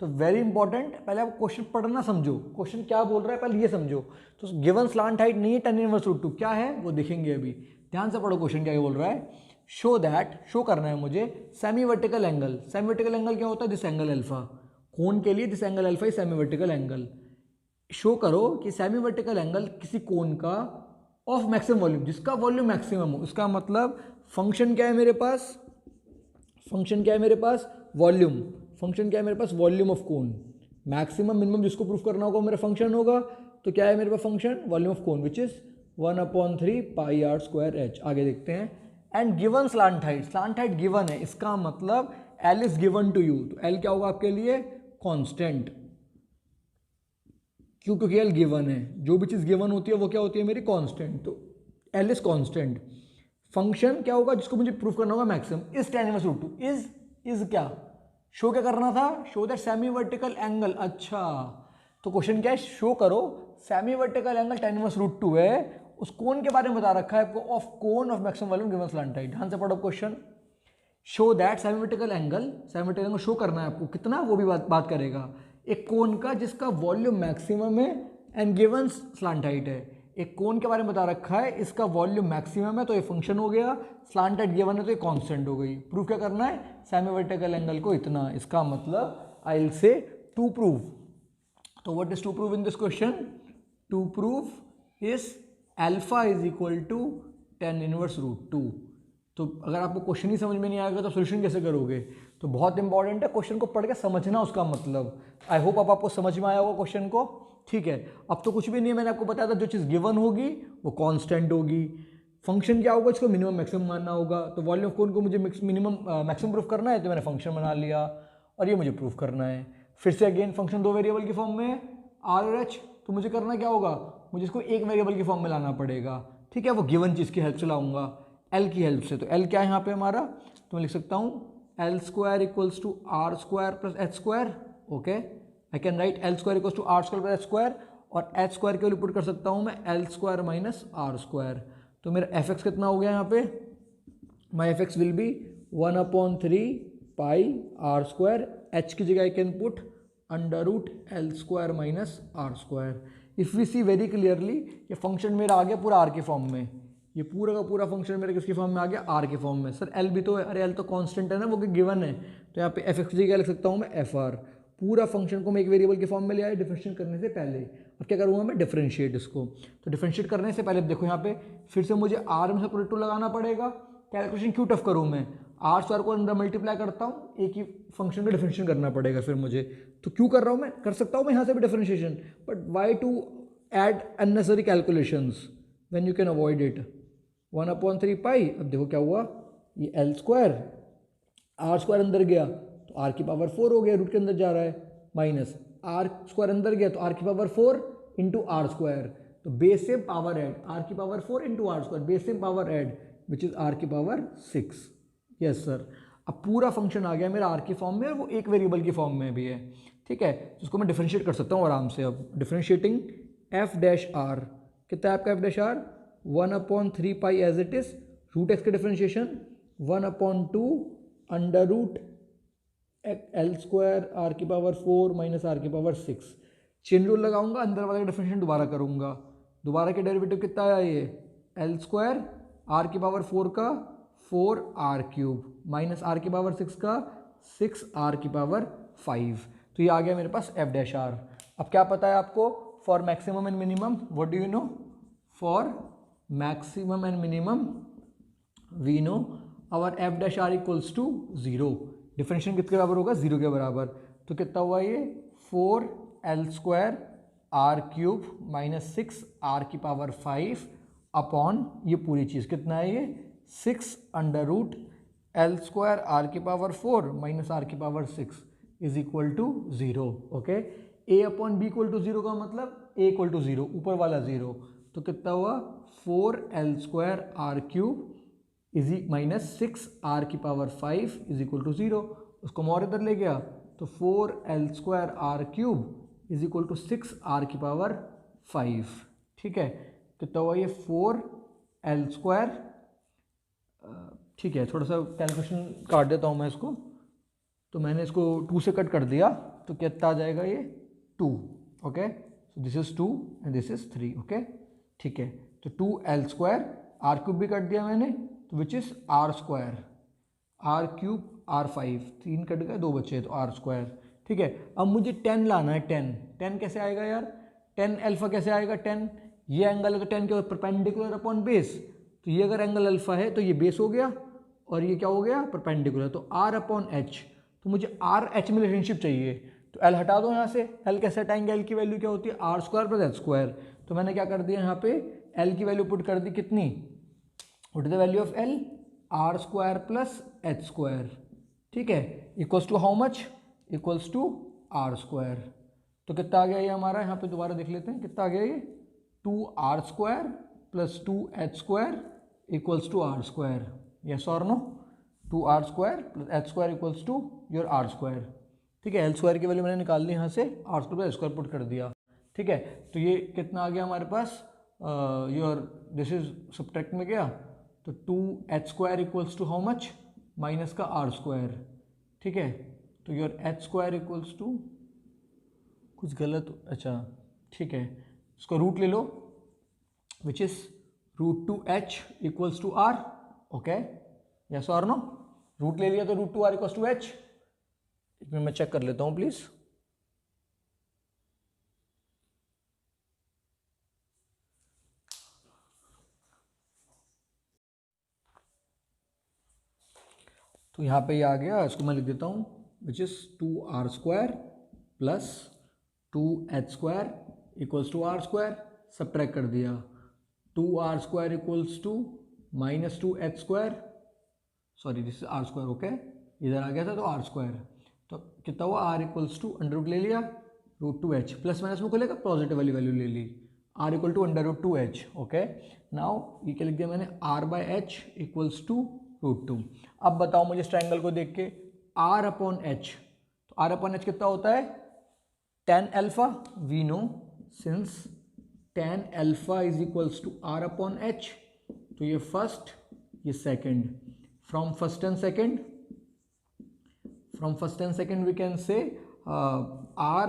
तो वेरी इंपॉर्टेंट, पहले आप क्वेश्चन पढ़ना समझो, क्वेश्चन क्या बोल रहा है पहले ये समझो। तो गिवन स्लांट हाइट नहीं है tan inverse √2, क्या है वो देखेंगे अभी, ध्यान से पढ़ो क्वेश्चन क्या बोल रहा है। शो दैट, शो करना है मुझे semi vertical angle. Semi vertical angle क्या होता है, दिस एंगल अल्फा, कोन के लिए this angle alpha is semi vertical angle. Show करो कि सेमी वर्टिकल एंगल किसी कोन का ऑफ मैक्सिमम वॉल्यूम, जिसका वॉल्यूम मैक्सिमम हो। इसका मतलब फंक्शन क्या है मेरे पास, फंक्शन क्या है मेरे पास, वॉल्यूम। फंक्शन क्या है मेरे पास, volume of cone. Maximum minimum जिसको प्रूफ करना होगा मेरा फंक्शन होगा, तो क्या है मेरे पास function, volume of cone which is 1/3 pi are square h. आगे देखते हैं। And given slant height, slant height given है, इसका मतलब l is given to you. तो एल क्या होगा आपके लिए, कांस्टेंट। क्यों, क्योंकि एल गिवन है, जो भी चीज़ गिवन होती है वो क्या होती है मेरी, कांस्टेंट। तो एल इज कांस्टेंट। फंक्शन क्या होगा जिसको मुझे प्रूफ करना होगा, maximum is tan inverse √2। Is क्या, शो क्या करना था, show that semi vertical angle. अच्छा, तो क्वेश्चन क्या है, शो करो semi vertical angle tan inverse √2 है, उस कोन के बारे में बता रखा है आपको, of cone of maximum volume given slant height. ध्यान से पढ़ो question. Show that semi vertical angle show करना है आपको, कितना वो भी बात करेगा, एक कोन का जिसका वॉल्यूम मैक्सिमम है एंड गिवन स्लांट हाइट है। एक कोन के बारे में बता रखा है, इसका वॉल्यूम मैक्सिमम है तो ये फंक्शन हो गया, स्लांट हाइट गिवन है तो ये कांस्टेंट हो गई। प्रूफ क्या करना है, सेमी वर्टिकल एंगल को इतना, इसका मतलब I will say to prove. तो what is to prove in this question, to prove is alpha is equal to tan inverse √2। तो अगर आपको क्वेश्चन ही समझ में नहीं आएगा तो सोल्यूशन कैसे करोगे। तो बहुत इंपॉर्टेंट है क्वेश्चन को पढ़ के समझना उसका मतलब। आई होप आपको समझ में आया होगा क्वेश्चन को, ठीक है। अब तो कुछ भी नहीं है, मैंने आपको बताया था जो चीज़ गिवन होगी वो कांस्टेंट होगी। फंक्शन क्या होगा, इसको मिनिमम मैक्सिमम मानना होगा। तो वॉल्यूम ऑफ कोन को मुझे मिनिमम मैक्सिमम प्रूफ करना है, तो मैंने फंक्शन बना लिया और ये मुझे प्रूफ करना है। फिर से अगेन फंक्शन 2 वेरिएबल की फॉर्म में आर और एच, तो मुझे करना क्या होगा, मुझे इसको एक वेरिएबल की फॉर्म में लाना पड़ेगा, ठीक है। वो गिवन चीज़ की हेल्प से लाऊंगा, एल की हेल्प से। तो एल क्या है यहाँ पे हमारा, तो मैं लिख सकता हूँ l square equals to r square plus h square. Okay, I can write l square equals to r square plus h square, और एच स्क्वायर के लिए पुट कर सकता हूँ मैं l square minus r square. तो मेरा एफ एक्स कितना हो गया यहाँ पे, my f x will be 1/3 pi are square, h की जगह I can put √L square minus r square. If we see very clearly, ये फंक्शन मेरा आ गया पूरा आर के फॉर्म में, ये पूरा का पूरा फंक्शन मेरे किसकी फॉर्म में आ गया, आर के फॉर्म में। सर एल भी तो है, अरे एल तो कांस्टेंट है ना, वो गिवन है, तो यहाँ पे एफ एक्स की जगह लिख सकता हूँ मैं एफ आर। पूरा फंक्शन को मैं एक वेरिएबल के फॉर्म में ले आया डिफरेंशिएट करने से पहले। अब क्या करूँगा मैं, डिफरेंशिएट इसको। तो डिफरेंशिएट करने से पहले देखो यहाँ पे फिर से मुझे आर में से प्रोडक्ट लगाना पड़ेगा। कैलकुलेशन क्यों टफ करूँ मैं, आर स्क्वायर को अंदर मल्टीप्लाई करता हूँ, एक ही फंक्शन का डिफरेंशिएट करना पड़ेगा फिर मुझे। तो क्यों कर रहा हूँ मैं, कर सकता हूँ मैं यहाँ से भी differentiation, but why to add unnecessary calculations when you can avoid it. 1/3 pi, अब देखो क्या हुआ, ये एल स्क्वायर, आर स्क्वायर अंदर गया तो आर की पावर 4 हो गया, रूट के अंदर जा रहा है, माइनस आर स्क्वायर अंदर गया तो आर की पावर 4 इंटू आर स्क्वायर, तो base same power add, r की power 4 into r square, base same power add which is r की पावर 6। यस सर, अब पूरा फंक्शन आ गया मेरा आर की फॉर्म में, और वो एक वेरिएबल की फॉर्म में भी है, ठीक है। तो उसको मैं डिफरेंशिएट कर सकता हूँ आराम से। अब डिफरेंशिएटिंग एफ डैश आर, कितना है आपका f dash r, 1/3 pi as it is, root x का differentiation 1/2 under root l square r की पावर 4 माइनस आर की पावर 6। चेन रूल लगाऊंगा, अंदर वाला डिफरेंशिएशन दोबारा करूंगा। दोबारा के डेरिवेटिव कितना आया ये एल स्क्वायर आर की पावर 4 का 4r³ माइनस आर की पावर 6 का 6r की पावर 5। तो ये आ गया मेरे पास एफ डैश आर। अब क्या पता है आपको for maximum and minimum, what do you know? For maximum and minimum we know our f dash r equals to 0। Differentiation किसके बराबर होगा? 0 के बराबर। तो कितना हुआ ये 4l² r³ माइनस 6r की पावर 5 अपॉन ये पूरी चीज़ कितना है ये 6 अंडर रूट l² r की पावर 4 माइनस r की power 6 is equal to 0। Okay, a upon b equal to 0 का मतलब a इक्वल टू 0, ऊपर वाला 0। तो कितना हुआ 4l² r³ easy minus 6r की पावर 5 इज इक्वल टू 0। उसको मैं और इधर ले गया तो 4l² r³ is equal to 6r की पावर 5। ठीक है, कितना हुआ ये 4l²। ठीक है, थोड़ा सा कैलकुलेशन काट देता हूँ मैं इसको। तो मैंने इसको 2 से कट कर दिया तो कितना आ जाएगा ये 2। Okay, so this is 2 and this is 3। Okay, ठीक है, तो 2l² r³ भी कट दिया मैंने, तो which is r² r³ r5 3 cut गए, 2 बचे तो r²। ठीक है, अब मुझे 10 लाना है। 10 कैसे आएगा यार? 10 अल्फा कैसे आएगा? 10 ये एंगल है तो 10 के परपेंडिकुलर अपॉन बेस। तो ये अगर एंगल अल्फा है तो ये बेस हो गया और ये क्या हो गया परपेंडिकुलर, तो r अपॉन h। तो मुझे r h में रिलेशनशिप चाहिए, तो l हटा दो यहाँ से। l कैसे हटाएंगे? l की वैल्यू क्या होती है r² प्लस h²। तो मैंने क्या कर दिया यहाँ पे l की वैल्यू पुट कर दी कितनी, what is the value of l r² plus h²। ठीक है, equals to how much? Equals to r²। तो कितना आ गया ये हमारा, यहाँ पे दोबारा देख लेते हैं कितना आ गया ये 2r² plus 2h² equals to r²। Yes और no? 2r² plus h² equals to your r²। ठीक है, l² की वैल्यू मैंने निकाल ली यहाँ से, r² प्लस h² पुट कर दिया। ठीक है, तो ये कितना आ गया हमारे पास, योर दिस इज सब्ट्रैक्ट में गया तो 2h² equals to how much? Minus का r²। ठीक है, तो योर h² इक्वल्स टू कुछ गलत, अच्छा ठीक है, इसको रूट ले लो which is √2h equals to r। Okay, yes और नो? रूट ले लिया तो √2r इक्वल्स टू h। एक मिनट मैं चेक कर लेता हूँ प्लीज। तो यहाँ पे ये आ गया, इसको मैं लिख देता हूँ which is 2r² plus 2h² equals to r²। Subtract कर दिया, 2r² equals to minus 2h², sorry this is r²। Okay, इधर आ गया था तो r²। तो कितना हुआ r equals to under root ले लिया √2h, प्लस माइनस में खोलेगा पॉजिटिव वाली वैल्यू ले ली, r equal to under root 2h। Okay, now ये क्या लिख दिया मैंने r/h इक्वल्स टू √2। अब बताओ मुझे इस ट्रायंगल को देख के r अपॉन h, तो r अपॉन h कितना होता है tan alpha. We know since tan alpha is equals to r upon h, तो ये फर्स्ट ये second, from first and second we can say r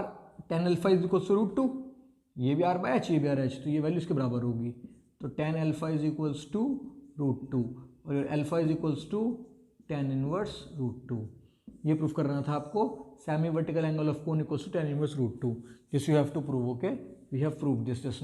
tan alpha is equals to √2, ये भी r/h ये भी r/h, तो ये वैल्यू इसके बराबर होगी। तो tan alpha is equals to √2 और alpha is equals to tan inverse √2। ये प्रूफ करना था आपको, semi vertical angle of cone equals to tan inverse √2। This you have to prove. Okay, we have prove this just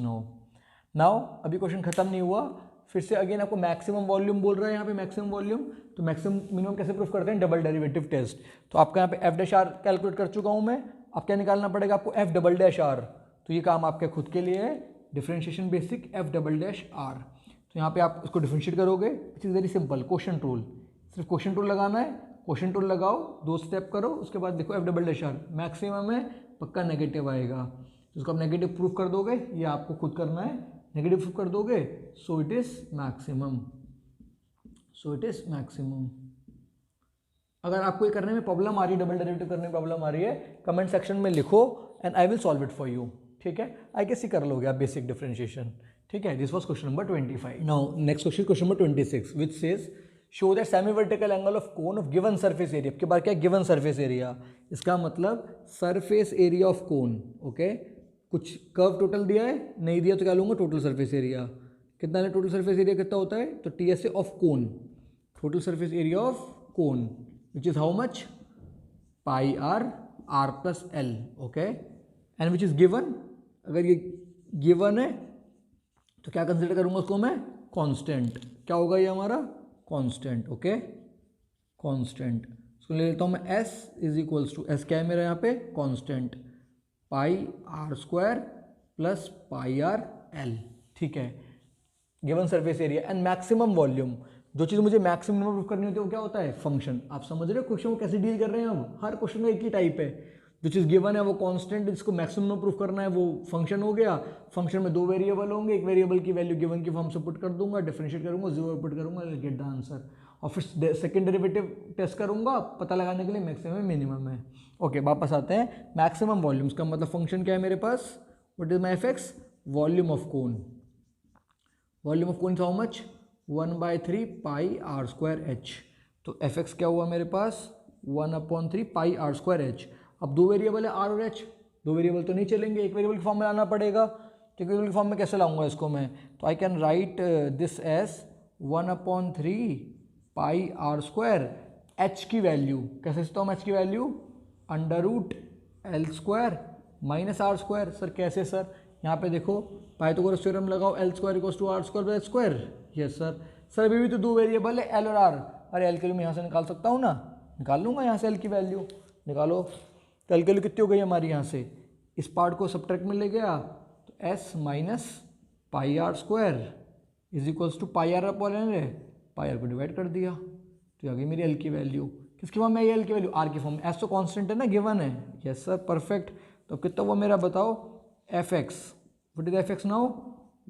now अभी क्वेश्चन खत्म नहीं हुआ, फिर से अगेन आपको मैक्सिमम वॉल्यूम बोल रहा है यहाँ पे, मैक्सिमम वॉल्यूम। तो मैक्सिमम मिनिमम कैसे प्रूफ करते हैं? Double derivative test. तो आपका यहाँ पे एफ डैश आर कैलकुलेट कर चुका हूँ मैं, अब क्या निकालना पड़ेगा आपको एफ डबल डैश आर। तो ये काम आपके खुद के लिए है, differentiation basic f double dash r. तो यहाँ पे आप इसको डिफरेंशिएट करोगे, it is very simple, question rule. सिर्फ क्वेश्चन रूल लगाना है, क्वेश्चन रूल लगाओ, 2 स्टेप करो, उसके बाद देखो f double dash r maximum है, पक्का नेगेटिव आएगा, तो उसको आप नेगेटिव प्रूफ कर दोगे, ये आपको खुद करना है, नेगेटिव प्रूफ कर दोगे, सो इट इज मैक्सिमम। अगर आपको ये करने में प्रॉब्लम आ रही है, डबल डेरिवेटिव करने में प्रॉब्लम आ रही है, कमेंट सेक्शन में लिखो and I will solve it for you. ठीक है, आई कैसे कर लोगे आप बेसिक डिफरेंशिएशन। ठीक है, this was question number 25। Now next question number 26 which says show that semi vertical angle of cone of given surface area. आपके बार क्या है, गिवन सरफेस एरिया, इसका मतलब surface area of cone. Okay, कुछ curve total दिया है, नहीं दिया तो क्या लूँगा, टोटल सरफेस एरिया। कितना है टोटल सरफेस एरिया, कितना होता है, तो T S A of cone, total surface area of cone which is how much, pi r plus l. Okay, and which is given, अगर ये गिवन है तो क्या कंसिडर करूँगा उसको मैं, कांस्टेंट। क्या होगा ये हमारा, कांस्टेंट। ओके, कांस्टेंट, इसको ले लेता हूँ मैं s is equals to, s क्या है मेरा यहाँ पे, constant, pi are square plus pi r l. ठीक है, given surface area and maximum volume. जो चीज़ मुझे मैक्सिमम प्रूफ करनी होती है वो क्या होता है, फंक्शन। आप समझ रहे हो क्वेश्चन को कैसे डील कर रहे हैं हम, हर क्वेश्चन का एक ही टाइप है। जो चीज़ गिवन है वो कांस्टेंट, जिसको मैक्सिमम प्रूफ करना है वो फंक्शन हो गया। फंक्शन में दो वेरिएबल होंगे, एक वेरिएबल की वैल्यू गिवन की फॉर्म से पुट कर दूंगा, डिफरेंशिएट करूंगा, जीरो पुट करूंगा, गेट द आंसर। और फिर सेकंड डेरिवेटिव टेस्ट करूंगा पता लगाने के लिए मैक्सिमम मिनिमम है। ओके, वापस आते हैं, मैक्सिमम वॉल्यूम्स का मतलब फंक्शन क्या है मेरे पास, व्हाट इज माय एफ(x), volume of cone. Volume of cone is how much, 1/3 pi are square h. तो एफ(x) क्या हुआ मेरे पास, 1/3 पाई आर स्क्वायर एच। अब दो वेरिएबल है आर और एच, दो वेरिएबल तो नहीं चलेंगे, एक वेरिएबल की फॉर्म में लाना पड़ेगा। तो एक वेरिएबल की फॉर्म में कैसे लाऊंगा इसको मैं, तो I can write this as 1/3 pi are square, h की वैल्यू कैसे लिखता हूँ मैं, एच की value under root l square minus r square. Sir कैसे सर, यहाँ पे देखो पाइथागोरस थ्योरम लगाओ, l square equals to r square by square. Yes sir, sir अभी भी तो दो वेरिएबल है एल और आर। अरे एल के लिए मैं यहाँ से निकाल सकता हूँ ना, निकाल लूँगा यहाँ से एल की वैल्यू, निकालो। तो एल की वैल्यू कितनी हो गई हमारी, यहाँ से इस पार्ट को सब्ट्रैक्ट में ले गया तो s minus pi are square is equals to pi r upon l है, पाई आर को डिवाइड कर दिया तो आ गई मेरी एल की वैल्यू। किसकी फॉर्म में एल की वैल्यू, आर की फॉर्म में। एस तो कांस्टेंट है ना, गिवन है। Yes sir, perfect. तो कितना हुआ मेरा बताओ, f x, what is f x now,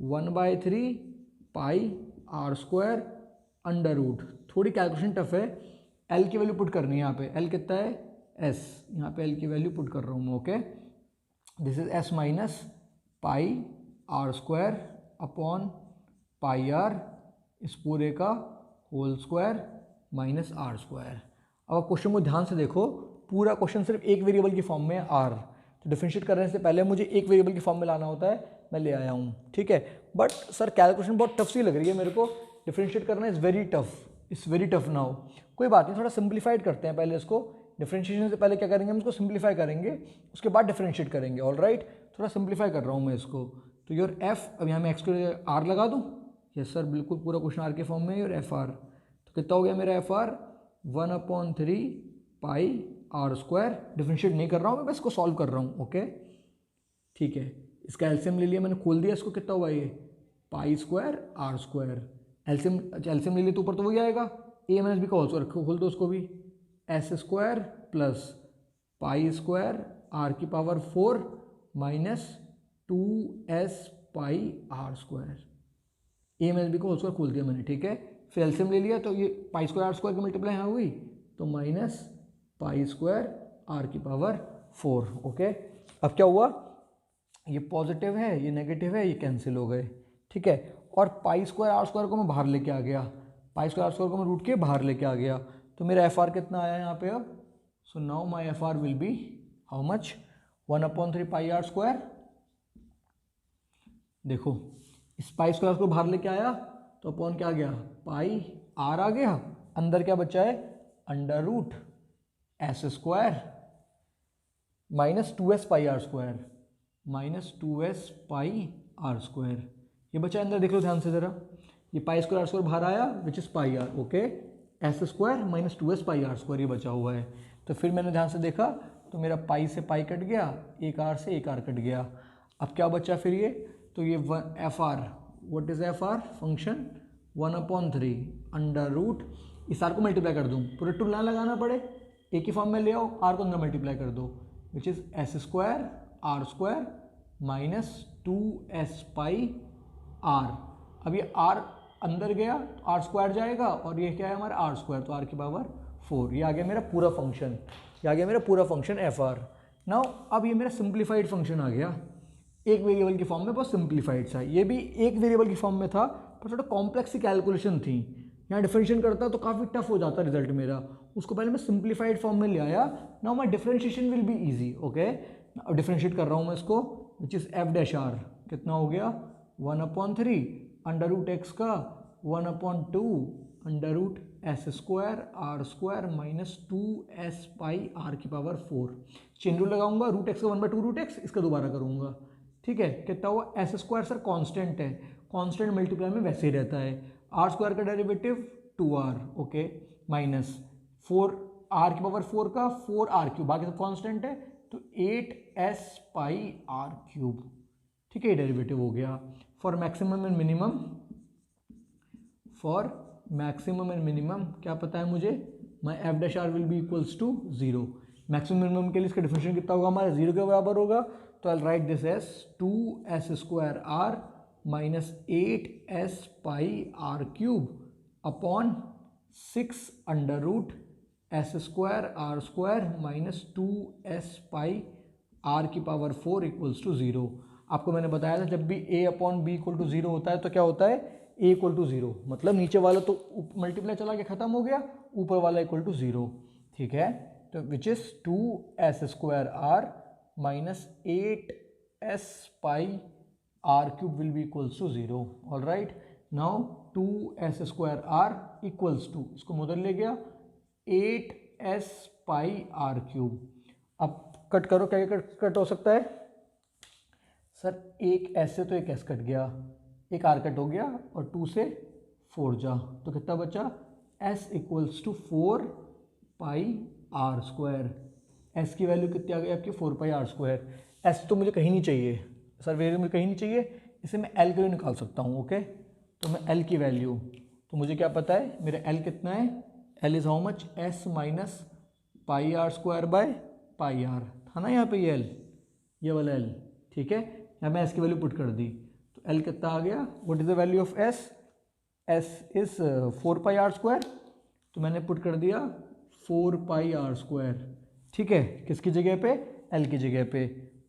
1/3 pi are square under root. थोड़ी कैलकुलेशन टफ है, एल की वैल्यू पुट करनी है यहाँ पे, एल कितना है, एस, यहाँ पे एल की वैल्यू पुट कर रहा हूँ मैं। Okay, this is s minus pi are square upon pi r इस पूरे का whole square minus r square. अब क्वेश्चन को ध्यान से देखो, पूरा क्वेश्चन सिर्फ एक वेरिएबल की फॉर्म में है आर, तो डिफरेंशिएट करने से पहले मुझे एक वेरिएबल की फॉर्म में लाना होता है, मैं ले आया हूँ। ठीक है, बट सर कैलकुलेशन बहुत टफ सी लग रही है मेरे को, डिफरेंशिएट करना is very tough, it's very tough now. कोई बात नहीं, थोड़ा सिंप्लीफाइड करते हैं पहले इसको। डिफरेंशिएशन से पहले क्या करेंगे हम इसको सिंप्लीफाई करेंगे, उसके बाद डिफरेंशिएट करेंगे। ऑल राइट, थोड़ा सिंप्लीफाई कर रहा हूँ मैं इसको। तो योर एफ, अब यहाँ मैं एक्स को आर लगा दूँ। यस सर, बिल्कुल पूरा क्वेश्चन आर के फॉर्म में, योर एफ आर। तो कितना हो गया मेरा f r, 1/3 pi are square. Differentiate नहीं कर रहा हूँ मैं, बस इसको सॉल्व कर रहा हूँ। ओके ठीक है, इसका एलसीएम ले लिया मैंने, खोल दिया इसको, कितना हुआ ये, pi square are square. LCM ले लिया तो ऊपर तो वही आएगा, ए माइनस बी का होल स्क्वायर, खोल दो उसको भी, s square plus pi square r की power 4 minus 2s pi are square. A minus b का होल स्क्वायर खोल दिया मैंने। ठीक है, फिर एलसीएम ले लिया तो ये पाई स्क्वायर आर स्क्वायर की मल्टीप्लाई यहाँ हुई तो माइनस पाई स्क्वायर आर की पावर 4। ओके, अब क्या हुआ, ये पॉजिटिव है, ये नेगेटिव है, ये कैंसिल हो गए। ठीक है, और पाई स्क्वायर आर स्क्वायर को मैं बाहर लेके आ गया, पाई स्क्वायर आर स्क्वायर को मैं रूट के बाहर लेके आ गया, तो मेरा एफ आर कितना आया यहाँ पे अब। So now my F R will be how much, 1/3 pi are square. देखो इस पाई स्क्वायर को बाहर लेके आया तो अपॉन क्या आ गया, पाई आर आ गया, अंदर क्या बचा है, under root S square minus 2s pi are square, minus 2s pi are square. ये बचा अंदर, देख लो ध्यान से जरा, ये पाई स्क्वायर आर स्क्वायर बाहर आया which is pi are. Okay, S square minus 2s pi are square ये बचा हुआ है। तो फिर मैंने ध्यान से देखा तो मेरा पाई से पाई कट गया, एक आर से एक आर कट गया। अब क्या बचा फिर ये, तो ये F R, what is F are function, 1/3 under root, इस आर को मल्टीप्लाई कर दूँ, पूरे टू ना लगाना पड़े, एक ही फॉर्म में ले आओ, आर को अंदर मल्टीप्लाई कर दो, which is S square are square minus 2s pi R. अब ये आर अंदर गया तो आर स्क्वायर जाएगा और ये क्या है हमारा आर स्क्वायर, तो आर की पावर 4। ये आ गया मेरा पूरा फंक्शन, ये आ गया मेरा पूरा फंक्शन एफ आर। नाउ अब ये मेरा सिंप्लीफाइड फंक्शन आ गया, एक वेरिएबल की फॉर्म में, बहुत सिंप्लीफाइड सा। ये भी एक वेरिएबल की फॉर्म में था पर थोड़ा कॉम्प्लेक्स सी कैलकुलेशन थी, यहाँ डिफरेंशिएशन करता तो काफ़ी टफ हो जाता रिजल्ट मेरा, उसको पहले मैं सिंप्लीफाइड फॉर्म में ले आया। Now my differentiation will be easy. Okay, अब डिफरेंशिएट कर रहा हूँ मैं इसको, which is F dash are, कितना हो गया 1/3 अंडर रूट एक्स का 1/2 under root S square are square minus 2s pi are की पावर 4। चेन रूल लगाऊंगा, रूट एक्स का 1/2 रूट एक्स, इसका दोबारा करूंगा। ठीक है, कितना हुआ एस स्क्वायर, सर कांस्टेंट है, कांस्टेंट मल्टीप्लाई में वैसे ही रहता है। आर स्क्वायर का derivative 2r, okay, minus 4 R की पावर 4 का 4r क्यूब, बाकी सब कांस्टेंट है, तो 8s पाई आर क्यूब। ठीक है, डेरिवेटिव हो गया। For maximum and minimum, for maximum and minimum क्या पता है मुझे, my f dash r will be equals to 0। Maximum minimum के लिए इसका डिफरेंशियल कितना होगा हमारा, 0 के बराबर होगा। तो I write this s 2s square are minus 8s pi are cube upon 6 under root S square are square minus 2s pi are की पावर 4 इक्वल्स टू 0। आपको मैंने बताया था जब भी a upon b equal to 0 होता है तो क्या होता है, a इक्वल टू 0, मतलब नीचे वाला तो मल्टीप्लाई चला के खत्म हो गया, ऊपर वाला इक्वल टू 0। ठीक है, तो which is 2s square are minus 8s pi are cube will be equals to 0। All right, now 2s square R equals to, इसको उधर ले गया, 8s पाई आर क्यूब। अब कट करो, क्या कट हो सकता है सर, एक एस से तो एक एस कट गया, एक आर कट हो गया और 2 से 4 जा, तो कितना बचा s equals to 4 pi are square. S की वैल्यू कितनी आ गई आपकी 4 पाई आर स्क्वायर। एस तो मुझे कहीं नहीं चाहिए सर, वेरिएबल मुझे कहीं नहीं चाहिए, इसे मैं एल के लिए निकाल सकता हूँ। ओके, तो मैं एल की वैल्यू, तो मुझे क्या पता है मेरा एल कितना है, L is how much, S minus pi are square by pi R, था ना यहाँ पे ये एल, ये वाला एल। ठीक है, यहाँ मैं एस की वैल्यू पुट कर दी, तो एल कितना आ गया, what is the value of S, S is 4 pi are square, तो मैंने पुट कर दिया 4 पाई आर स्क्वायर। ठीक है, किसकी जगह पे, एल की जगह पे,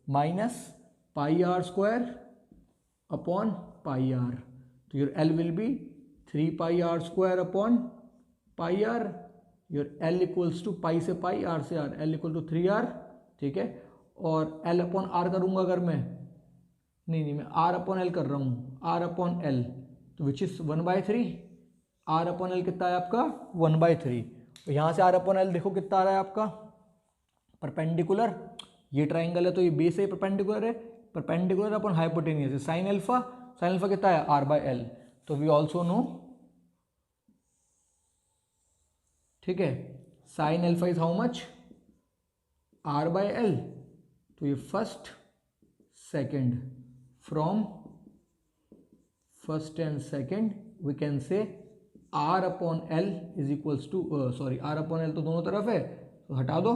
minus pi are square upon pi r, तो your l will be 3 pi are square upon pi r, your l equals to pi से पाई, आर से r, l equal to 3r। ठीक है, और एल अपॉन आर करूँगा अगर मैं, नहीं मैं आर अपॉन एल कर रहा हूँ, आर अपॉन एल, तो which is 1/3, R upon L कितना है आपका 1/3। तो यहाँ से आर अपॉन एल देखो कितना आ रहा है आपका, परपेंडिकुलर, ये ट्राइंगल है तो ये बेस है, परपेंडिकुलर है, परपेंडिकुलर अपॉन हाइपोटेनियस है, साइन अल्फा, साइन अल्फा कितना है r बाय एल, तो वी ऑल्सो नो, ठीक है, sine alpha is how much, r by L, तो ये first second, from first and second we can say r upon L is equals to, sorry r upon L तो दोनों तरफ है, तो हटा दो,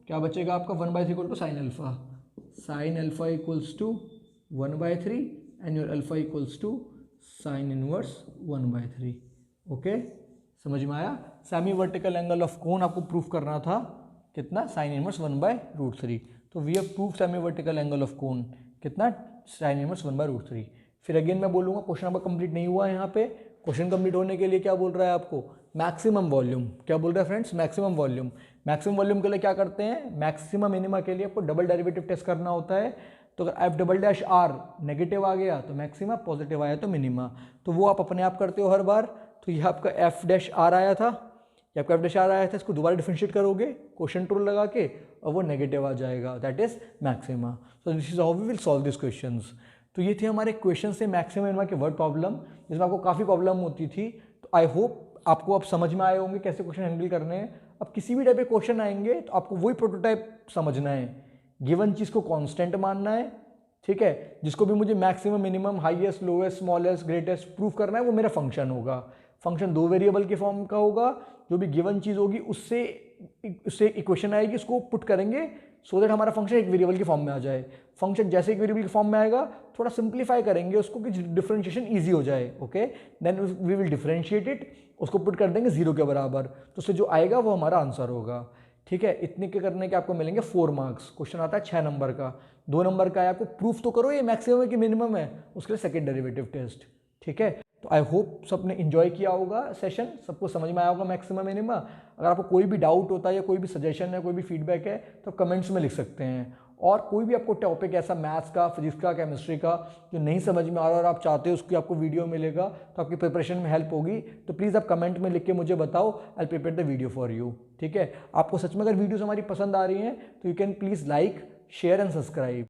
क्या बचेगा आपका 1/3 equal to sine alpha, sine alpha equals to 1/3 and your alpha equals to sine inverse 1/3। Okay, समझ में आया। Semi vertical angle of cone आपको प्रूफ करना था कितना, साइन इनवर्स 1/√3, तो we have proof semi vertical angle of cone कितना, sine inverse 1/√3। फिर अगेन मैं बोलूँगा क्वेश्चन आपका कंप्लीट नहीं हुआ है, यहाँ पे क्वेश्चन कंप्लीट होने के लिए क्या बोल रहा है आपको, मैक्सिमम वॉल्यूम, क्या बोल रहा है friends, maximum volume. Maximum volume के लिए क्या करते हैं, मैक्सिमम मिनिमा के लिए आपको डबल डेरिवेटिव टेस्ट करना होता है, तो अगर f double dash r negative आ गया तो मैक्सिमा, पॉजिटिव आया तो मिनिमा, तो वो आप अपने आप करते हो हर बार। तो ये आपका एफ डैश आर आया था, ये आपका एफ डैश आर आया था, इसको दोबारा डिफरेंशिएट करोगे क्वेश्चन रूल लगा के और वो नेगेटिव आ जाएगा, that is maxima. So this is how we will solve this questions. तो ये थे हमारे क्वेश्चन से मैक्सिमम मिनिमा के वर्ड प्रॉब्लम, जिसमें आपको काफ़ी प्रॉब्लम होती थी। तो आई होप आपको अब समझ में आए होंगे कैसे क्वेश्चन हैंडल करने हैं। अब किसी भी टाइप के क्वेश्चन आएंगे तो आपको वही प्रोटोटाइप समझना है, गिवन चीज़ को कांस्टेंट मानना है, ठीक है, जिसको भी मुझे maximum minimum highest lowest smallest greatest proof करना है वो मेरा फंक्शन होगा। फंक्शन 2 वेरिएबल के फॉर्म का होगा, जो भी गिवन चीज़ होगी उससे इक्वेशन आएगी, उसको पुट करेंगे सो दैट हमारा फंक्शन एक वेरिएबल के फॉर्म में आ जाए। फंक्शन जैसे एक वेरिएबल के फॉर्म में आएगा थोड़ा सिंप्लीफाई करेंगे उसको कि डिफरेंशिएशन ईजी हो जाए। Okay, then we will differentiate it, उसको पुट कर देंगे 0 के बराबर, तो उससे जो आएगा वो हमारा आंसर होगा। ठीक है, इतने के करने के आपको मिलेंगे 4 मार्क्स। क्वेश्चन आता है 6 नंबर का, 2 नंबर का है, आपको प्रूफ तो करो ये मैक्सिमम है कि मिनिमम है, उसके लिए सेकंड डेरिवेटिव टेस्ट। ठीक है, तो आई होप सबने इन्जॉय किया होगा सेशन, सबको समझ में आया होगा मैक्सिमम मिनिमा। अगर आपको कोई भी डाउट होता है या कोई भी सजेशन है, कोई भी फीडबैक है, तो कमेंट्स में लिख सकते हैं। और कोई भी आपको टॉपिक ऐसा मैथ्स का, फिजिक्स का, केमिस्ट्री का जो नहीं समझ में आ रहा और आप चाहते हो उसकी आपको वीडियो मिलेगा तो आपकी प्रिपरेशन में हेल्प होगी, तो प्लीज़ आप कमेंट में लिख के मुझे बताओ, I prepare the video for you. ठीक है, आपको सच में अगर वीडियोस हमारी पसंद आ रही हैं तो you can please like, share and subscribe.